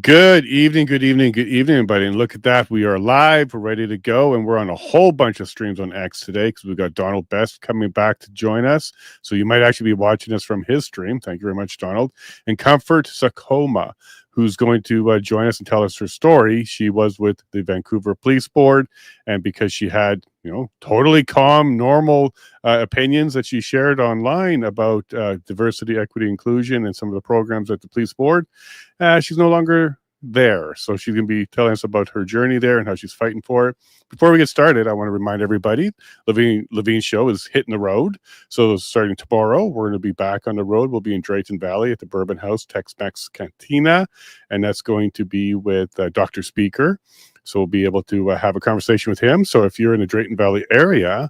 Good evening, good evening, good evening, everybody. And look at that. We are live. We're ready to go. And we're on a whole bunch of streams on X today because we've got Donald Best coming back to join us. So you might actually be watching us from his stream. Thank you very much, Donald. And Comfort Sakoma, who's going to join us and tell us her story. She was with the Vancouver Police Board. And because she had, totally calm, normal opinions that she shared online about diversity, equity, inclusion, and some of the programs at the police board, she's no longer there. So she's going to be telling us about her journey there and how she's fighting for it. Before we get started, I want to remind everybody, Lavigne Show is hitting the road. So starting tomorrow, we're going to be back on the road. We'll be in Drayton Valley at the Bourbon House Tex-Mex Cantina, and that's going to be with Dr. Speaker. So we'll be able to have a conversation with him. So if you're in the Drayton Valley area,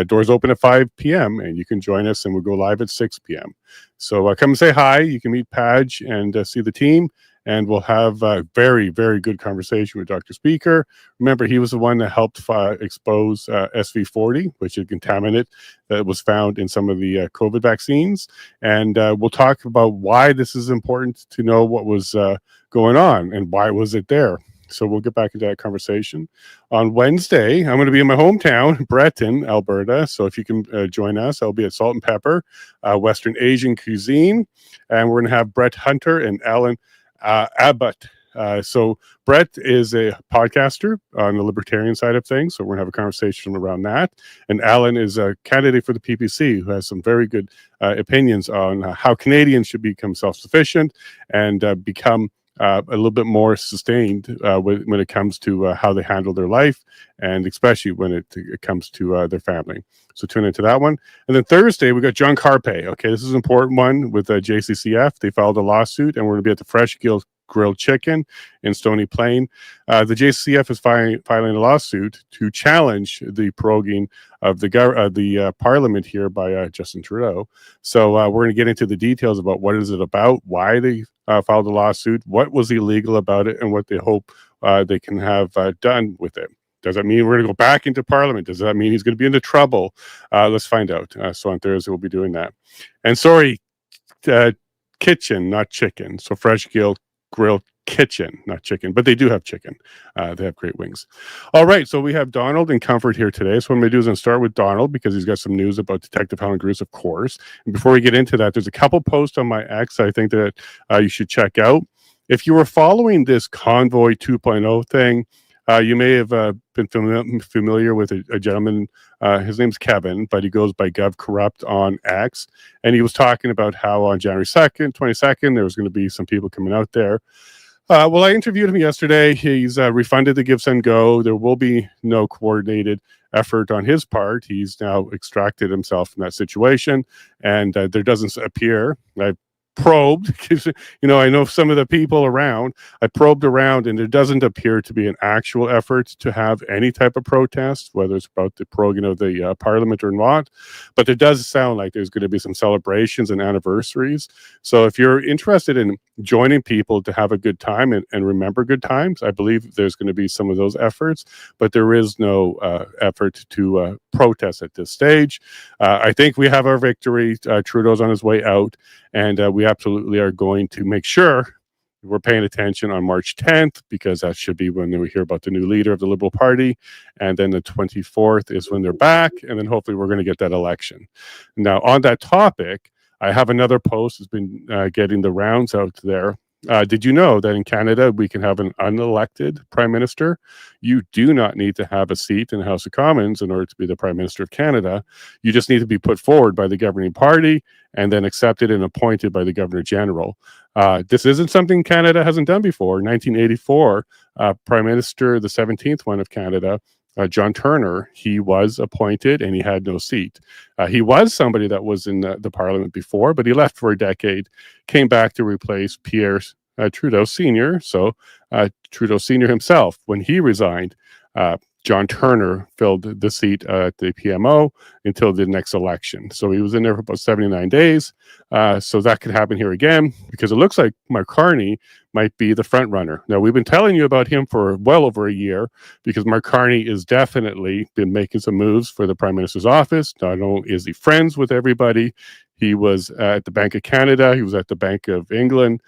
doors open at 5 p.m. and you can join us, and we'll go live at 6 p.m. So come and say hi. You can meet Padge and see the team, and we'll have a very, very good conversation with Dr. Speaker. Remember, he was the one that helped expose SV40, which is a contaminant that was found in some of the COVID vaccines. And we'll talk about why this is important to know what was going on and why was it there. So we'll get back into that conversation. On Wednesday, I'm going to be in my hometown, Breton, Alberta. So if you can join us, I'll be at Salt and Pepper, Western Asian cuisine. And we're going to have Brett Hunter and Alan Abbott. So Brett is a podcaster on the libertarian side of things. So we're going to have a conversation around that. And Alan is a candidate for the PPC who has some very good opinions on how Canadians should become self-sufficient and become a little bit more sustained when it comes to how they handle their life, and especially when it comes to their family. So tune into that one. And then Thursday, we got John Carpe. Okay, this is an important one with JCCF. They filed a lawsuit, and we're going to be at the Fresh Grilled Chicken in Stony Plain. The JCCF is filing a lawsuit to challenge the proroguing of the parliament here by Justin Trudeau. So we're going to get into the details about what is it about, why they filed a lawsuit, what was illegal about it, and what they hope they can have done with it. Does that mean we're going to go back into Parliament? Does that mean he's going to be into trouble? Let's find out. So on Thursday, we'll be doing that. And sorry, kitchen, not chicken. So Fresh Grilled Kitchen, not chicken, but they do have chicken. They have great wings. All right, so we have Donald and Comfort here today. So what I'm going to do is I'm going to start with Donald because he's got some news about Detective Helen Grus, of course. And before we get into that, there's a couple posts on my X I think that you should check out. If you were following this Convoy 2.0 thing, you may have been familiar with a gentleman. His name's Kevin, but he goes by Gov Corrupt on X. And he was talking about how on January 2nd, 22nd, there was going to be some people coming out there. Well, I interviewed him yesterday. He's refunded the Give, Send, Go. There will be no coordinated effort on his part. He's now extracted himself from that situation. And there doesn't appear, I've probed because I know some of the people around. I probed around, and there doesn't appear to be an actual effort to have any type of protest, whether it's about the proroguing of the parliament or not. But it does sound like there's going to be some celebrations and anniversaries. So if you're interested in joining people to have a good time and remember good times, I believe there's going to be some of those efforts, but there is no effort to protest at this stage. I think we have our victory. Trudeau's on his way out, and we absolutely are going to make sure we're paying attention on March 10th, because that should be when we hear about the new leader of the Liberal Party. And then the 24th is when they're back. And then hopefully we're going to get that election. Now, on that topic, I have another post that's been getting the rounds out there. Did you know that in Canada, we can have an unelected prime minister? You do not need to have a seat in the House of Commons in order to be the prime minister of Canada. You just need to be put forward by the governing party and then accepted and appointed by the governor general. This isn't something Canada hasn't done before. In 1984, Prime Minister, the 17th one of Canada, John Turner, he was appointed and he had no seat. He was somebody that was in the parliament before, but he left for a decade, came back to replace Pierre Trudeau Sr. So Trudeau Sr. himself, when he resigned, John Turner filled the seat at the PMO until the next election. So he was in there for about 79 days. So that could happen here again, because it looks like Mark Carney might be the front runner. Now, we've been telling you about him for well over a year, because Mark Carney has definitely been making some moves for the Prime Minister's office. Not only is he friends with everybody, he was at the Bank of Canada, he was at the Bank of England.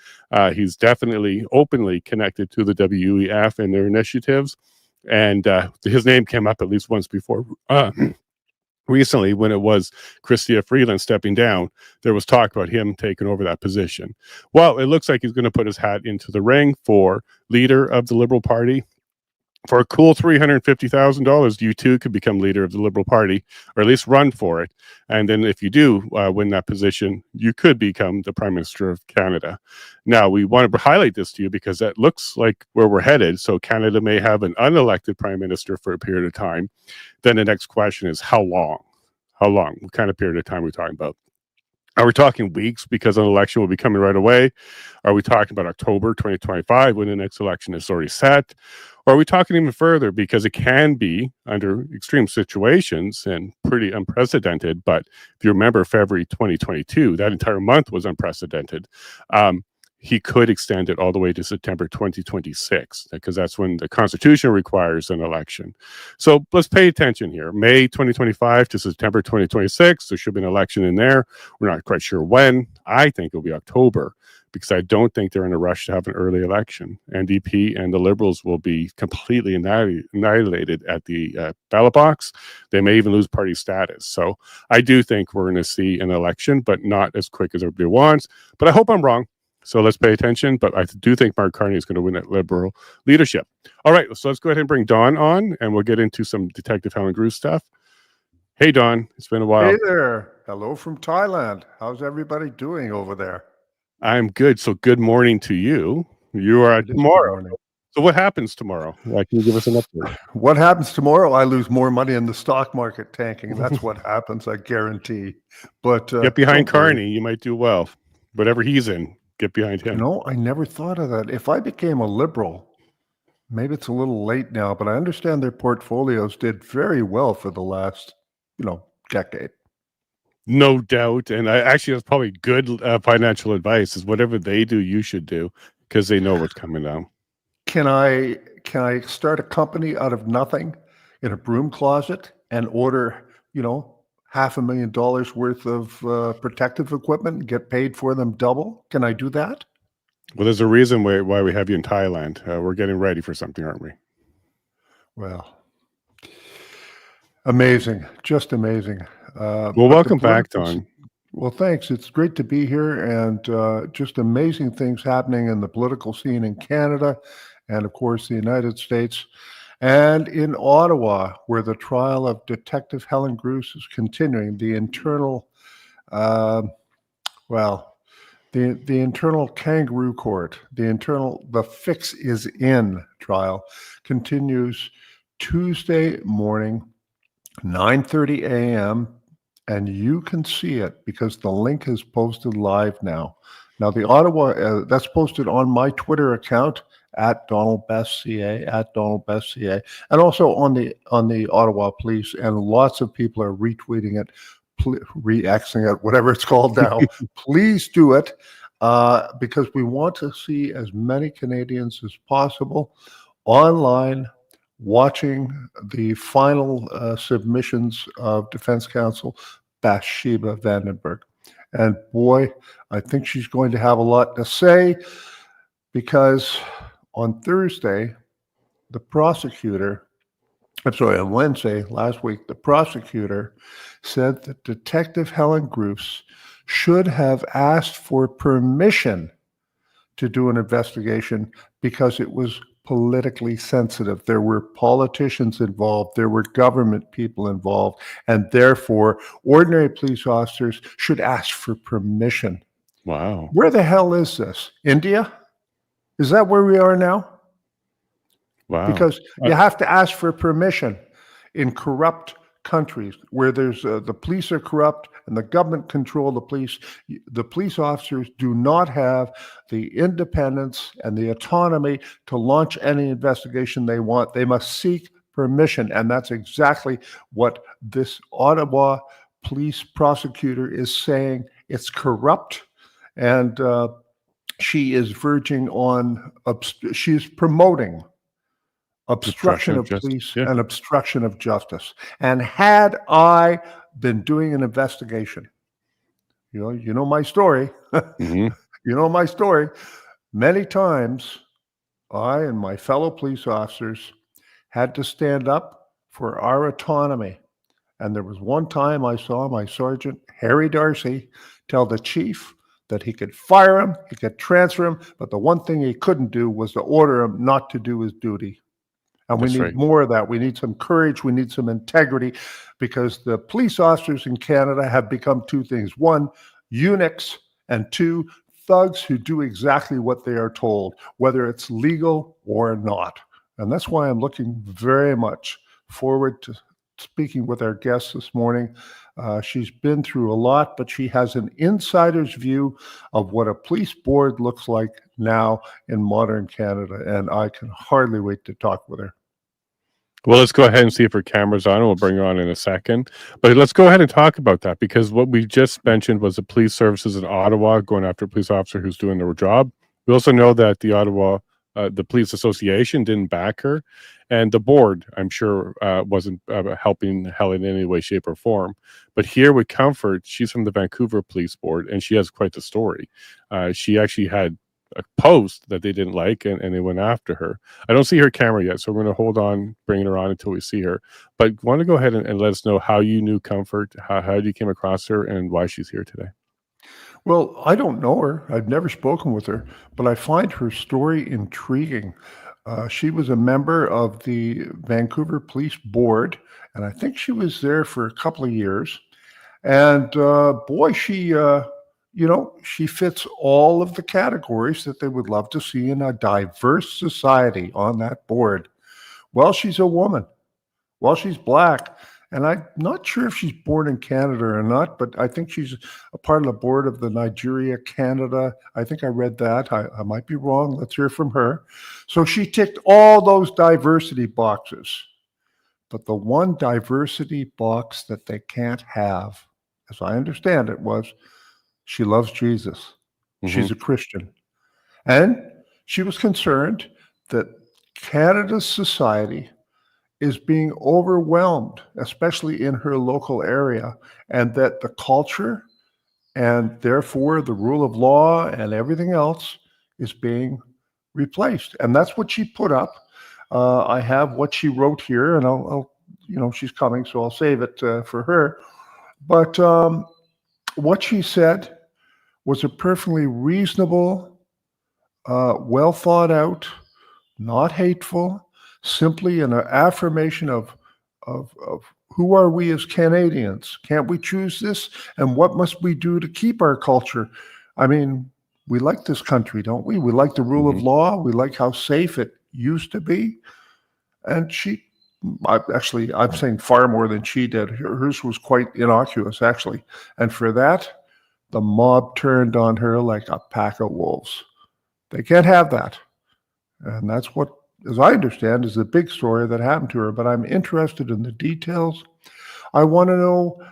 He's definitely openly connected to the WEF and their initiatives. And his name came up at least once before. Recently, when it was Chrystia Freeland stepping down, there was talk about him taking over that position. Well, it looks like he's going to put his hat into the ring for leader of the Liberal Party. For a cool $350,000, you too could become leader of the Liberal Party, or at least run for it. And then if you do win that position, you could become the Prime Minister of Canada. Now, we want to highlight this to you because that looks like where we're headed. So Canada may have an unelected Prime Minister for a period of time. Then the next question is, how long? How long? What kind of period of time are we talking about? Are we talking weeks because an election will be coming right away? Are we talking about October 2025 when the next election is already set? Or are we talking even further, because it can be under extreme situations and pretty unprecedented? But if you remember February 2022, that entire month was unprecedented. He could extend it all the way to September 2026, because that's when the Constitution requires an election. So let's pay attention here. May 2025 to September 2026, there should be an election in there. We're not quite sure when. I think it'll be October, because I don't think they're in a rush to have an early election. NDP and the Liberals will be completely annihilated at the ballot box. They may even lose party status. So I do think we're going to see an election, but not as quick as everybody wants. But I hope I'm wrong. So let's pay attention. But I do think Mark Carney is going to win that Liberal leadership. All right, so let's go ahead and bring Don on, and we'll get into some Detective Helen Grus stuff. Hey, Don, it's been a while. Hey there. Hello from Thailand. How's everybody doing over there? I'm good. So good morning to you. You are tomorrow. So what happens tomorrow? Can you give us an update? What happens tomorrow? I lose more money in the stock market tanking. That's what happens, I guarantee. But get behind Carney. You might do well. Whatever he's in, get behind him. I never thought of that. If I became a Liberal, maybe it's a little late now, but I understand their portfolios did very well for the last, decade. No doubt. And actually, that's probably good financial advice, is whatever they do, you should do, because they know what's coming down. Can I start a company out of nothing in a broom closet and order, $500,000 worth of protective equipment and get paid for them double? Can I do that? Well, there's a reason why we have you in Thailand. We're getting ready for something, aren't we? Well, amazing. Just amazing. Well, welcome back, Don. Well, thanks. It's great to be here, and just amazing things happening in the political scene in Canada and, of course, the United States, and in Ottawa, where the trial of Detective Helen Grus is continuing. The internal, the internal kangaroo court, the fix is in trial continues Tuesday morning, 9:30 a.m., and you can see it because the link is posted live now. Now, the Ottawa, that's posted on my Twitter account, at DonaldBestCA, and also on the Ottawa Police, and lots of people are retweeting it, re-Xing it, whatever it's called now. Please do it, because we want to see as many Canadians as possible online watching the final submissions of Defense Counsel Bathsheba Vandenberg. And boy, I think she's going to have a lot to say, because on Thursday, on Wednesday last week, the prosecutor said that Detective Helen Grus should have asked for permission to do an investigation because it was politically sensitive. There were politicians involved, there were government people involved, and therefore ordinary police officers should ask for permission. Wow. Where the hell is this? India? Is that where we are now? Wow. Because you have to ask for permission in corrupt countries where there's the police are corrupt and the government control the police. The police officers do not have the independence and the autonomy to launch any investigation they want. They must seek permission. And that's exactly what this Ottawa police prosecutor is saying. It's corrupt, and she is verging on, she is promoting obstruction Obstruction of of justice. police Yeah. and obstruction of justice. And had I been doing an investigation, you know my story, Hmm. you know my story, many times I and my fellow police officers had to stand up for our autonomy. And there was one time I saw my sergeant, Harry Darcy, tell the chief that he could fire him, he could transfer him, but the one thing he couldn't do was to order him not to do his duty. And we That's need right. more of that. We need some courage. We need some integrity, because the police officers in Canada have become two things: one, eunuchs, and two, thugs who do exactly what they are told, whether it's legal or not. And that's why I'm looking very much forward to speaking with our guest this morning. She's been through a lot, but she has an insider's view of what a police board looks like now in modern Canada, and I can hardly wait to talk with her. Well, let's go ahead and see if her camera's on, and we'll bring her on in a second. But let's go ahead and talk about that, because what we just mentioned was the police services in Ottawa going after a police officer who's doing their job. We also know that the Ottawa, the police association didn't back her, and the board, I'm sure, wasn't helping Helen in any way, shape, or form. But here with Comfort, she's from the Vancouver Police Board, and she has quite the story. She actually had a post that they didn't like, and they went after her. I don't see her camera yet, so we're going to hold on bringing her on until we see her. But want to go ahead and let us know how you knew Comfort, how you came across her, and why she's here today. Well, I don't know her. I've never spoken with her, but I find her story intriguing. She was a member of the Vancouver Police Board, and I think she was there for a couple of years. And boy, she fits all of the categories that they would love to see in a diverse society on that board. Well, she's a woman. Well, she's Black. And I'm not sure if she's born in Canada or not, but I think she's a part of the board of the Nigeria, Canada. I think I read that. I might be wrong. Let's hear from her. So she ticked all those diversity boxes. But the one diversity box that they can't have, as I understand it, was she loves Jesus. Hmm. She's a Christian. And she was concerned that Canada's society is being overwhelmed, especially in her local area, and that the culture and therefore the rule of law and everything else is being replaced. And that's what she put up. I have what she wrote here, and she's coming, so I'll save it for her. But what she said was a perfectly reasonable, well thought out, not hateful, simply an affirmation of who are we as Canadians? Can't we choose this? And what must we do to keep our culture? I mean, we like this country, don't we? We like the rule Hmm. of law. We like how safe it used to be. And I'm saying far more than she did. Hers was quite innocuous, actually. And for that, the mob turned on her like a pack of wolves. They can't have that. And that's what, as I understand, is the big story that happened to her. But I'm interested in the details. I want to know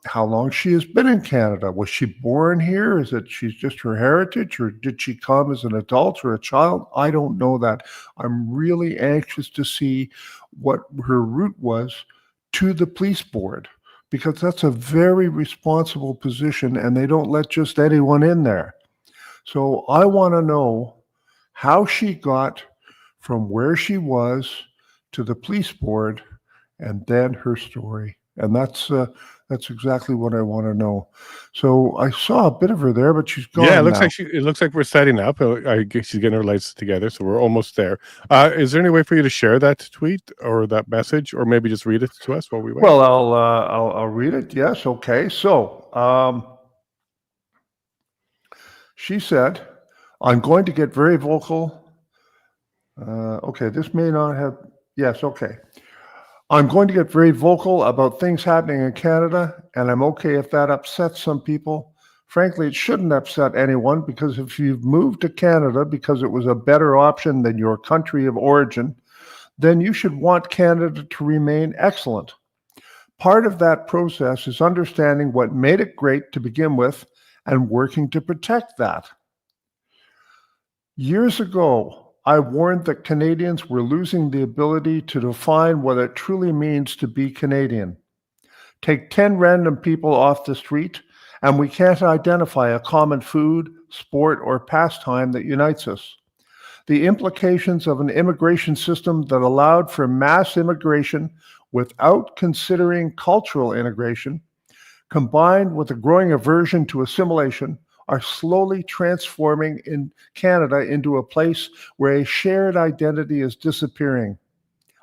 how long she has been in Canada. Was she born here? Is it she's just her heritage, or did she come as an adult or a child? I don't know that. I'm really anxious to see what her route was to the police board, because that's a very responsible position, and they don't let just anyone in there. So I want to know how she got from where she was to the police board, and then her story. And that's exactly what I want to know. So I saw a bit of her there, but she's Yeah, gone now. it looks like we're setting up. I guess she's getting her lights together, so we're almost there. Is there any way for you to share that tweet or that message, or maybe just read it to us while we wait? Well, I'll read it. Yes, okay. So she said, "I'm going to get very vocal." Okay, this may not have. Yes, okay. I'm going to get very vocal about things happening in Canada, and I'm okay if that upsets some people. Frankly, it shouldn't upset anyone, because if you've moved to Canada because it was a better option than your country of origin, then you should want Canada to remain excellent. Part of that process is understanding what made it great to begin with and working to protect that. Years ago, I warned that Canadians were losing the ability to define what it truly means to be Canadian. Take 10 random people off the street, and we can't identify a common food, sport, or pastime that unites us. The implications of an immigration system that allowed for mass immigration without considering cultural integration, combined with a growing aversion to assimilation, are slowly transforming in Canada into a place where a shared identity is disappearing.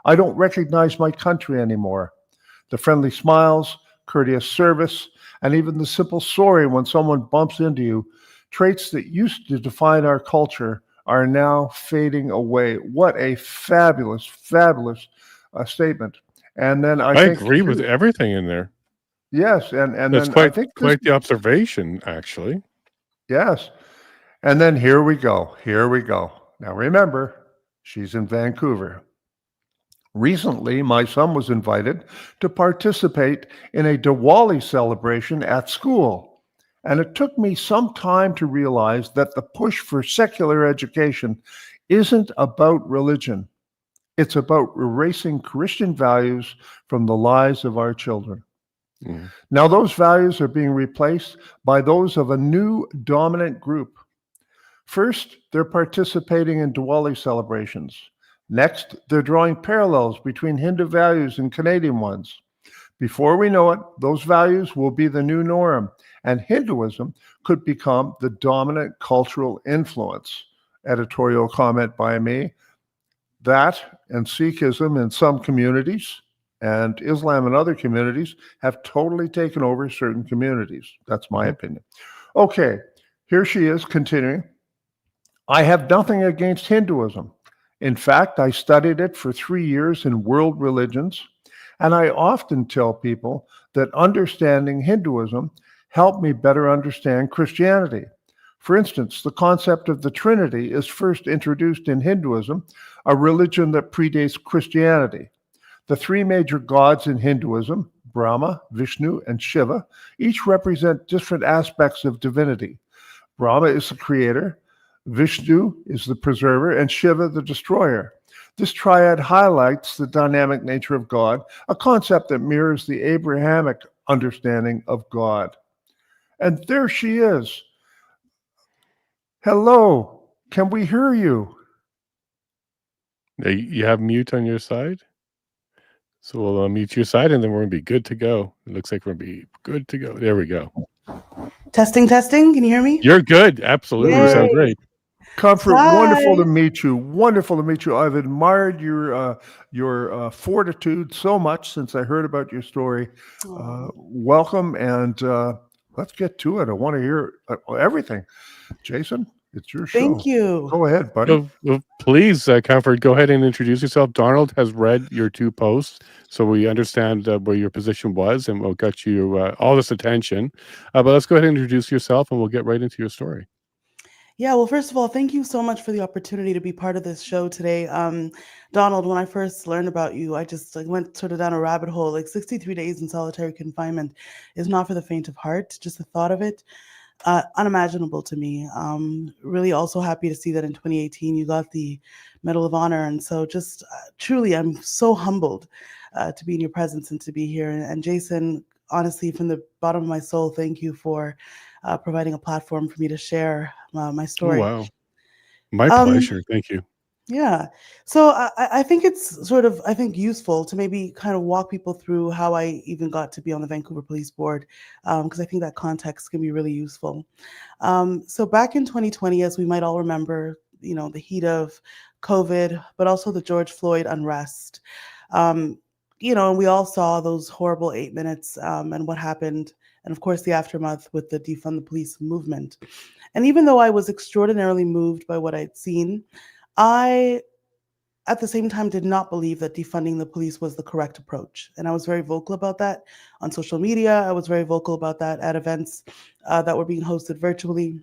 I don't recognize my country anymore. The friendly smiles, courteous service, and even the simple sorry when someone bumps into you, traits that used to define our culture, are now fading away. What a fabulous, fabulous statement. And then I I think, agree with everything in there. yes, and That's then I quite think this, quite the observation, actually. yes. And then here we go. Here we go. Now remember, she's in Vancouver. Recently, my son was invited to participate in a Diwali celebration at school. And it took me some time to realize that the push for secular education isn't about religion. It's about erasing Christian values from the lives of our children. Mm. Now, those values are being replaced by those of a new dominant group. First, they're participating in Diwali celebrations. Next, they're drawing parallels between Hindu values and Canadian ones. Before we know it, those values will be the new norm, and Hinduism could become the dominant cultural influence. Editorial comment by me. That and Sikhism in some communities and Islam in other communities have totally taken over certain communities. That's my opinion. Okay, here she is continuing. I have nothing against Hinduism. In fact, I studied it for 3 years in world religions, and I often tell people that understanding Hinduism helped me better understand Christianity. For instance, the concept of the Trinity is first introduced in Hinduism, a religion that predates Christianity. The three major gods in Hinduism, Brahma, Vishnu, and Shiva, each represent different aspects of divinity. Brahma is the creator, Vishnu is the preserver, and Shiva the destroyer. This triad highlights the dynamic nature of God, a concept that mirrors the Abrahamic understanding of God. And there she is. Hello, can we hear you? You have mute on your side? So we'll mute your side, and then we're going to be good to go. It looks like we're going to be good to go. There we go. Testing. Can you hear me? You're good. Absolutely. You sound great. Comfort, Hi. wonderful to meet you. Wonderful to meet you. I've admired your fortitude so much since I heard about your story. Welcome, and let's get to it. I want to hear everything. Jason, it's your show. Thank you. Go ahead, buddy. Well, please, Comfort, go ahead and introduce yourself. Donald has read your 2 posts, so we understand where your position was, and we'll get you all this attention. But let's go ahead and introduce yourself, and we'll get right into your story. Yeah, well, first of all, thank you so much for the opportunity to be part of this show today. Donald, when I first learned about you, I just went sort of down a rabbit hole. 63 days in solitary confinement is not for the faint of heart. Just the thought of it, unimaginable to me. Really also happy to see that in 2018 you got the Medal of Honor. And so just truly, I'm so humbled to be in your presence and to be here. And Jason, honestly, from the bottom of my soul, thank you for providing a platform for me to share my story. Wow. My pleasure. Thank you. Yeah. So I think it's sort of, useful to maybe kind of walk people through how I even got to be on the Vancouver Police Board, because I think that context can be really useful. So back in 2020, as we might all remember, the heat of COVID, but also the George Floyd unrest, and we all saw those horrible 8 minutes and what happened. And of course, the aftermath with the defund the police movement. And even though I was extraordinarily moved by what I'd seen, I, at the same time, did not believe that defunding the police was the correct approach. And I was very vocal about that on social media. I was very vocal about that at events that were being hosted virtually,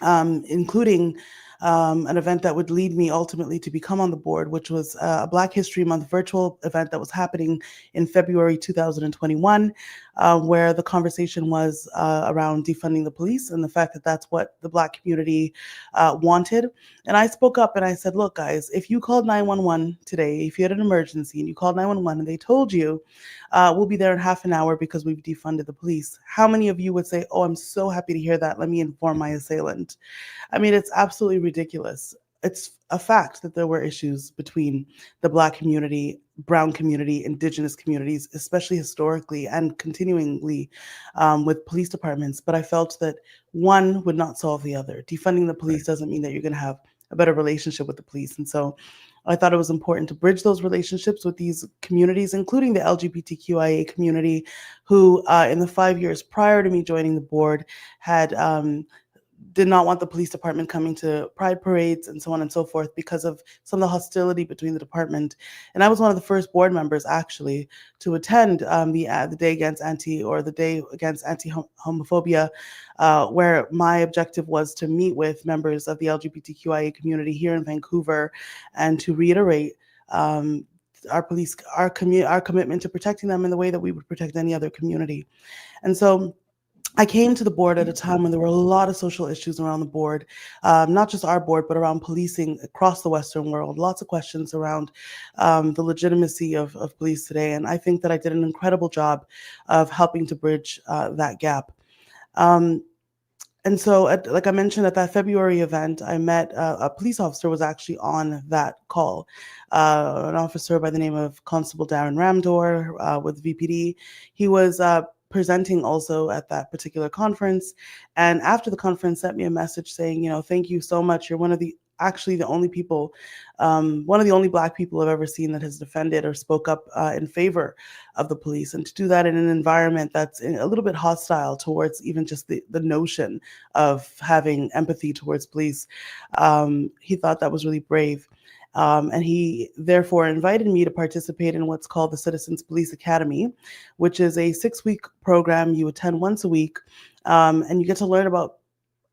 including an event that would lead me ultimately to become on the board, which was a Black History Month virtual event that was happening in February 2021, where the conversation was around defunding the police and the fact that that's what the Black community wanted. And I spoke up and I said, look, guys, if you called 911 today, if you had an emergency and you called 911 and they told you, we'll be there in half an hour because we've defunded the police, how many of you would say, oh, I'm so happy to hear that. Let me inform my assailant? I mean, it's absolutely ridiculous. It's a fact that there were issues between the Black community, Brown community, Indigenous communities, especially historically and continuingly with police departments. But I felt that one would not solve the other. Defunding the police doesn't mean that you're going to have a better relationship with the police. And so I thought it was important to bridge those relationships with these communities, including the LGBTQIA community, who in the 5 years prior to me joining the board had did not want the police department coming to pride parades and so on and so forth because of some of the hostility between the department. And I was one of the first board members actually to attend the day against anti-homophobia, where my objective was to meet with members of the LGBTQIA community here in Vancouver and to reiterate our commitment to protecting them in the way that we would protect any other community. And so I came to the board at a time when there were a lot of social issues around the board, not just our board, but around policing across the Western world. Lots of questions around the legitimacy of police today. And I think that I did an incredible job of helping to bridge that gap. And so, like I mentioned, at that February event, I met a police officer was actually on that call, an officer by the name of Constable Darren Ramdor with VPD. He was presenting also at that particular conference, and after the conference sent me a message saying, thank you so much. You're one of the only people, one of the only Black people I've ever seen that has defended or spoke up in favor of the police, and to do that in an environment that's a little bit hostile towards even just the notion of having empathy towards police. He thought that was really brave. And he therefore invited me to participate in what's called the Citizens Police Academy, which is a 6-week program you attend once a week, and you get to learn about,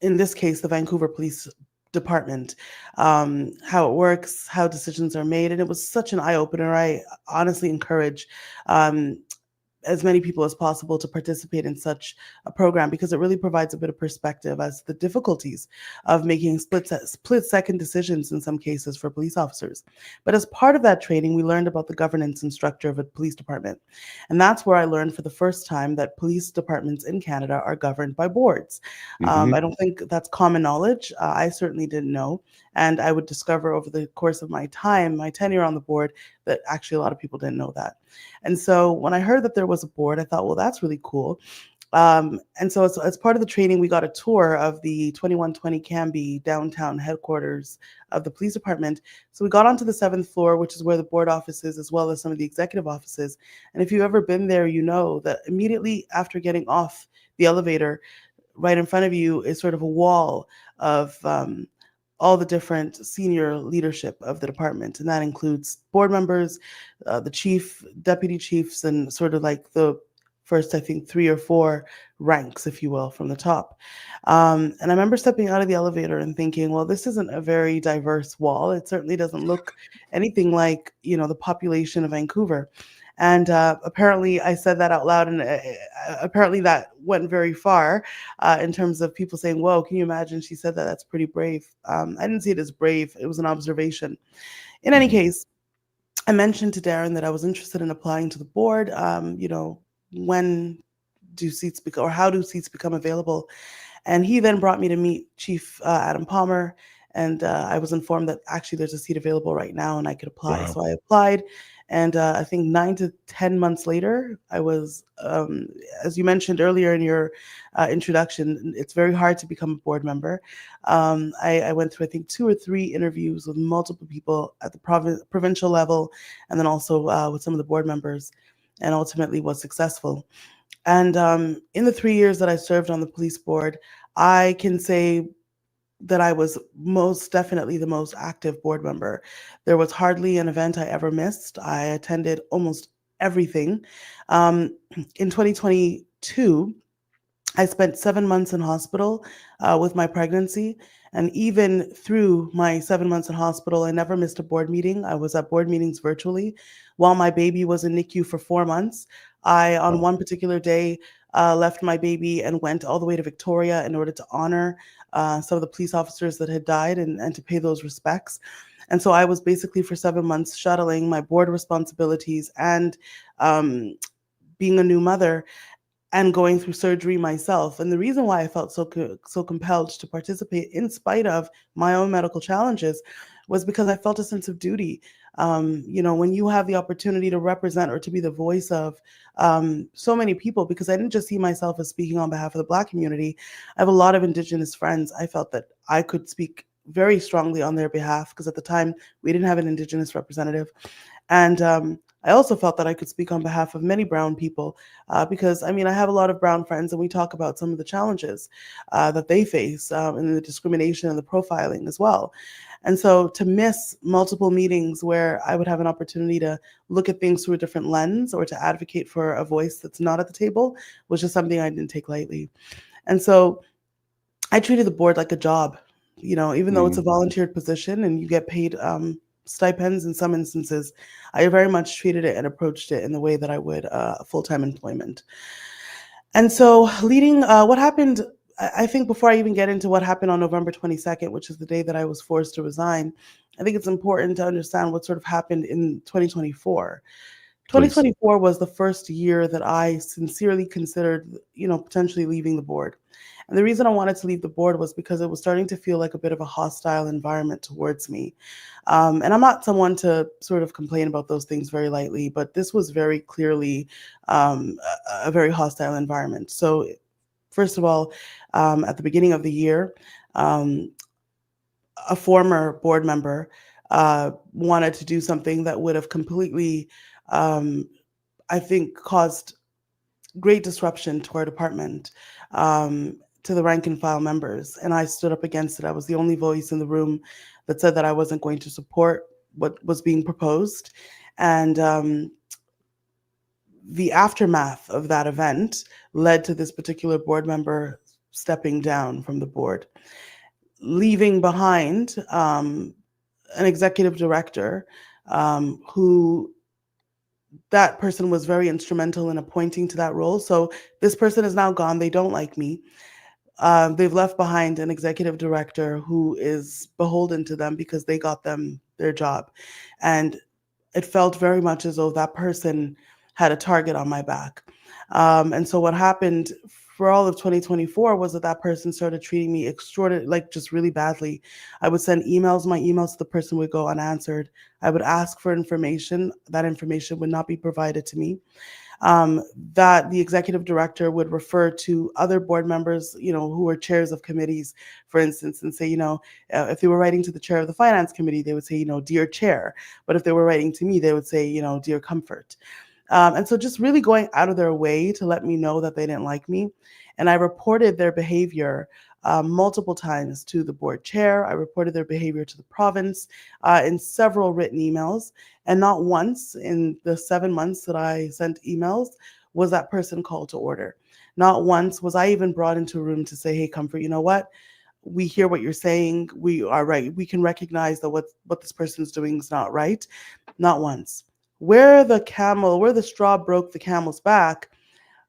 in this case, the Vancouver Police Department, how it works, how decisions are made. And it was such an eye-opener. I honestly encourage as many people as possible to participate in such a program, because it really provides a bit of perspective as to the difficulties of making split-second decisions in some cases for police officers. But as part of that training, we learned about the governance and structure of a police department. And that's where I learned for the first time that police departments in Canada are governed by boards. I don't think that's common knowledge. I certainly didn't know. And I would discover over the course of my tenure on the board, that actually a lot of people didn't know that. And so when I heard that there was a board, I thought, well, that's really cool. And so as part of the training, we got a tour of the 2120 Cambie downtown headquarters of the police department. So we got onto the 7th floor, which is where the board office is, as well as some of the executive offices. And if you've ever been there, you know that immediately after getting off the elevator, right in front of you is sort of a wall of all the different senior leadership of the department. And that includes board members, the chief, deputy chiefs, and sort of like the first, I think, 3 or 4 ranks, if you will, from the top. And I remember stepping out of the elevator and thinking, well, this isn't a very diverse wall. It certainly doesn't look anything like, the population of Vancouver. And apparently I said that out loud, and apparently that went very far in terms of people saying, whoa, can you imagine she said that? That's pretty brave. I didn't see it as brave. It was an observation. In any case, I mentioned to Darren that I was interested in applying to the board. When do seats become, or how do seats become available? And he then brought me to meet Chief Adam Palmer. And I was informed that actually there's a seat available right now and I could apply. Wow. So I applied. And I think 9 to 10 months later, I was, as you mentioned earlier in your introduction, it's very hard to become a board member. I went through, I think, 2 or 3 interviews with multiple people at the provincial level, and then also with some of the board members, and ultimately was successful. And in the 3 years that I served on the police board, I can say that I was most definitely the most active board member. There was hardly an event I ever missed. I attended almost everything. In 2022, I spent 7 months in hospital with my pregnancy. And even through my 7 months in hospital, I never missed a board meeting. I was at board meetings virtually. While my baby was in NICU for 4 months, on one particular day, left my baby and went all the way to Victoria in order to honor some of the police officers that had died and to pay those respects. And so I was basically for 7 months shuttling my board responsibilities and um, being a new mother and going through surgery myself. And the reason why I felt so compelled to participate in spite of my own medical challenges was because I felt a sense of duty. When you have the opportunity to represent or to be the voice of so many people, because I didn't just see myself as speaking on behalf of the Black community. I have a lot of Indigenous friends. I felt that I could speak very strongly on their behalf because at the time we didn't have an Indigenous representative. And I also felt that I could speak on behalf of many Brown people because, I have a lot of Brown friends and we talk about some of the challenges that they face in the discrimination and the profiling as well. And so to miss multiple meetings where I would have an opportunity to look at things through a different lens or to advocate for a voice that's not at the table was just something I didn't take lightly. And so I treated the board like a job, even though it's a volunteered position and you get paid stipends in some instances, I very much treated it and approached it in the way that I would full-time employment. And so leading what happened, I think before I even get into what happened on November 22nd, which is the day that I was forced to resign, I think it's important to understand what sort of happened in 2024. 2024 was the first year that I sincerely considered, potentially leaving the board. And the reason I wanted to leave the board was because it was starting to feel like a bit of a hostile environment towards me. And I'm not someone to sort of complain about those things very lightly, but this was very clearly a very hostile environment. So first of all, at the beginning of the year, a former board member wanted to do something that would have completely, I think, caused great disruption to our department, to the rank and file members. And I stood up against it. I was the only voice in the room that said that I wasn't going to support what was being proposed. And the aftermath of that event led to this particular board member stepping down from the board, leaving behind an executive director who that person was very instrumental in appointing to that role. So this person is now gone. They don't like me. They've left behind an executive director who is beholden to them because they got them their job. And it felt very much as though that person had a target on my back. And so what happened for all of 2024 was that person started treating me just really badly. I would send emails. My emails to the person would go unanswered. I would ask for information. That information would not be provided to me. That the executive director would refer to other board members, who were chairs of committees, for instance, and say, if they were writing to the chair of the finance committee, they would say, dear chair. But if they were writing to me, they would say, dear comfort. And so just really going out of their way to let me know that they didn't like me. And I reported their behavior multiple times to the board chair. I reported their behavior to the province in several written emails. And not once in the 7 months that I sent emails was that person called to order. Not once was I even brought into a room to say, hey, Comfort, you know what? We hear what you're saying. We are right. We can recognize that what this person's doing is not right. Not once. Where the straw broke the camel's back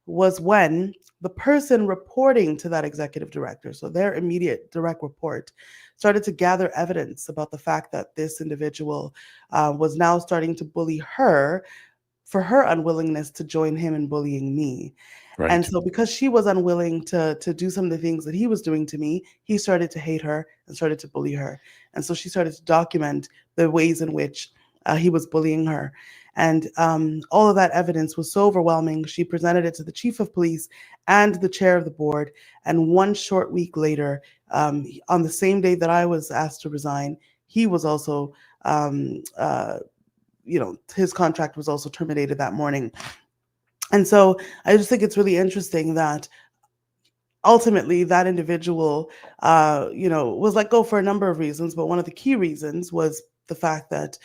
was when the person reporting to that executive director, so their immediate direct report, started to gather evidence about the fact that this individual was now starting to bully her for her unwillingness to join him in bullying me. Right. And so because she was unwilling to do some of the things that he was doing to me, he started to hate her and started to bully her. And so she started to document the ways in which he was bullying her. And all of that evidence was so overwhelming. She presented it to the chief of police and the chair of the board. And one short week later, on the same day that I was asked to resign, he was also, his contract was also terminated that morning. And so I just think it's really interesting that ultimately that individual, was let go for a number of reasons. But one of the key reasons was the fact that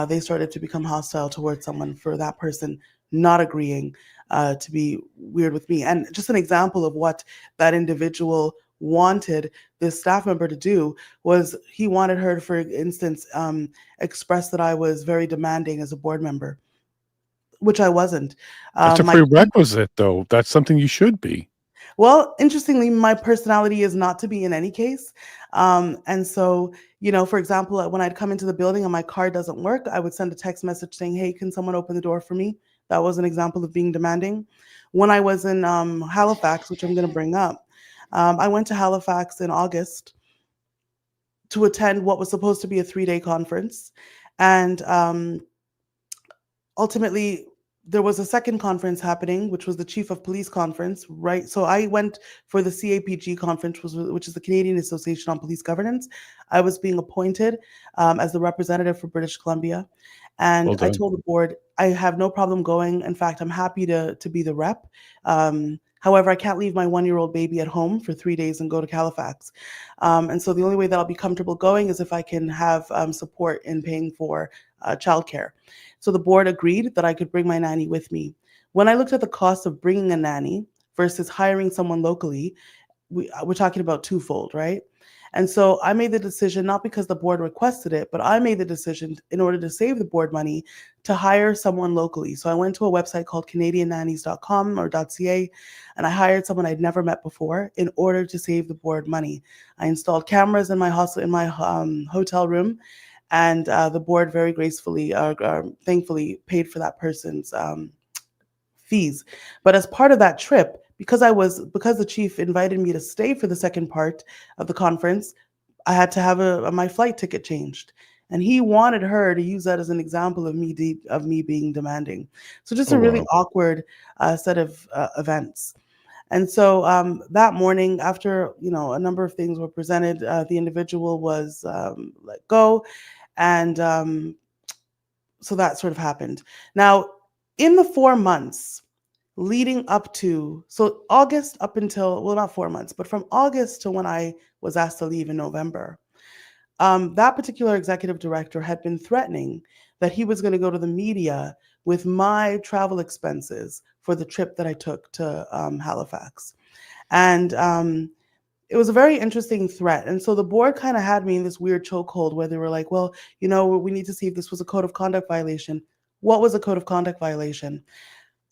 they started to become hostile towards someone for that person not agreeing to be weird with me. And just an example of what that individual wanted this staff member to do was he wanted her to, for instance, express that I was very demanding as a board member, which I wasn't. That's a My prerequisite, though. That's something you should be. Well, interestingly, my personality is not to be in any case. And so, for example, when I'd come into the building and my car doesn't work, I would send a text message saying, "Hey, can someone open the door for me?" That was an example of being demanding. When I was in Halifax, which I'm going to bring up, I went to Halifax in August to attend what was supposed to be a 3-day conference. And ultimately, there was a second conference happening, which was the Chief of Police conference, right? So I went for the CAPG conference, which is the Canadian Association on Police Governance. I was being appointed as the representative for British Columbia. And Well I done. told the board, I have no problem going. In fact, I'm happy to be the rep. However, I can't leave my 1-year-old baby at home for 3 days and go to Halifax. And so the only way that I'll be comfortable going is if I can have support in paying for childcare. So the board agreed that I could bring my nanny with me. When I looked at the cost of bringing a nanny versus hiring someone locally, we're talking about twofold, right? And so I made the decision, not because the board requested it, but I made the decision in order to save the board money to hire someone locally. So I went to a website called canadiannannies.com or .ca, and I hired someone I'd never met before in order to save the board money. I installed cameras in my hotel room, and the board very gracefully, thankfully, paid for that person's fees. But as part of that trip, because the chief invited me to stay for the second part of the conference, I had to have my flight ticket changed, and he wanted her to use that as an example of me being demanding. So just Oh, a really wow. awkward set of events. And so that morning, after a number of things were presented, the individual was let go, and so that sort of happened. Now, in the 4 months leading up to, so August up until, well, not 4 months, but from August to when I was asked to leave in November, that particular executive director had been threatening that he was going to go to the media with my travel expenses for the trip that I took to Halifax. And it was a very interesting threat. And so the board kind of had me in this weird chokehold where they were like, well, we need to see if this was a code of conduct violation. What was a code of conduct violation?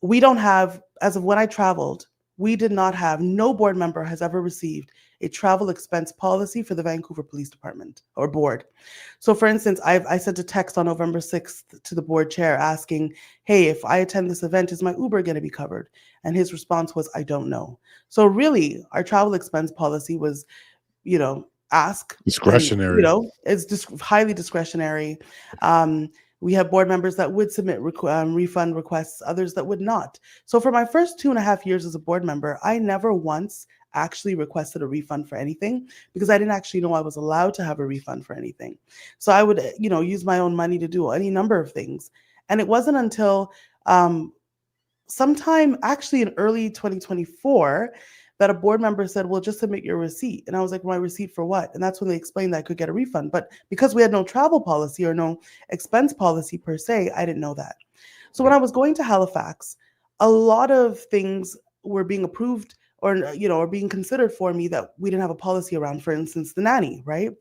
We don't have, as of when I traveled, we did not have, no board member has ever received a travel expense policy for the Vancouver Police Department or board. So for instance, I sent a text on November 6th to the board chair asking, hey, if I attend this event, is my Uber going to be covered? And his response was, I don't know. So really, our travel expense policy was, ask. And, Discretionary. it's just highly discretionary. We have board members that would submit refund requests, others that would not. So for my first 2.5 years as a board member, I never once actually requested a refund for anything because I didn't actually know I was allowed to have a refund for anything. So I would, use my own money to do any number of things. And it wasn't until sometime actually in early 2024 that a board member said, well, just submit your receipt. And I was like, my receipt for what? And that's when they explained that I could get a refund. But because we had no travel policy or no expense policy per se, I didn't know that. So when I was going to Halifax, a lot of things were being approved or being considered for me that we didn't have a policy around. For instance, the nanny, right?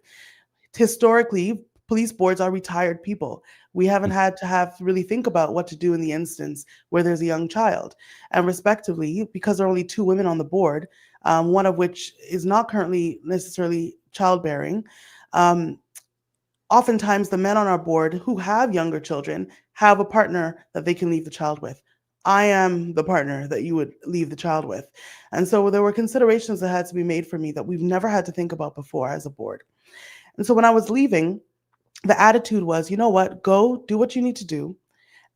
Historically, police boards are retired people. We haven't had to really think about what to do in the instance where there's a young child. And respectively, because there are only 2 women on the board, one of which is not currently necessarily childbearing, oftentimes the men on our board who have younger children have a partner that they can leave the child with. I am the partner that you would leave the child with. And so there were considerations that had to be made for me that we've never had to think about before as a board. And so when I was leaving, the attitude was, you know what, go do what you need to do.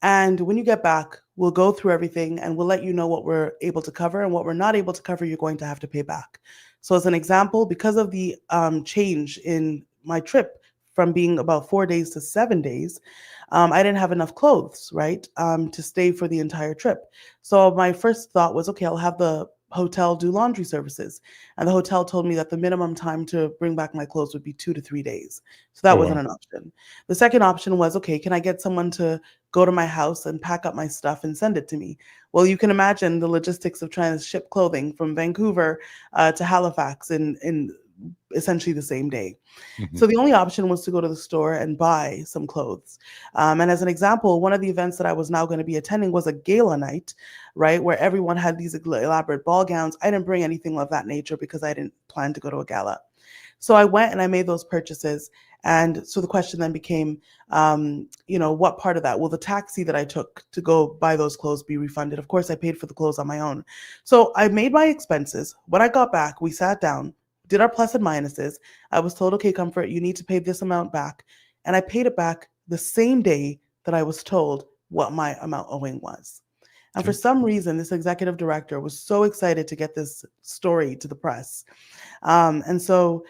And when you get back, we'll go through everything and we'll let you know what we're able to cover, and what we're not able to cover, you're going to have to pay back. So as an example, because of the change in my trip from being about 4 days to 7 days, I didn't have enough clothes, right, to stay for the entire trip. So my first thought was, okay, I'll have the hotel do laundry services. And the hotel told me that the minimum time to bring back my clothes would be 2 to 3 days. So that Oh, wasn't wow. an option. The second option was, okay, can I get someone to go to my house and pack up my stuff and send it to me? Well, you can imagine the logistics of trying to ship clothing from Vancouver to Halifax in essentially the same day. Mhm. So the only option was to go to the store and buy some clothes. And as an example, one of the events that I was now going to be attending was a gala night, right, where everyone had these elaborate ball gowns. I didn't bring anything of that nature because I didn't plan to go to a gala. So I went and I made those purchases. And so the question then became, what part of that? Will the taxi that I took to go buy those clothes be refunded? Of course, I paid for the clothes on my own. So I made my expenses. When I got back, we sat down, did our plus and minuses. I was told, okay, Comfort, you need to pay this amount back. And I paid it back the same day that I was told what my amount owing was. And for Okay. some reason, this executive director was so excited to get this story to the press. And so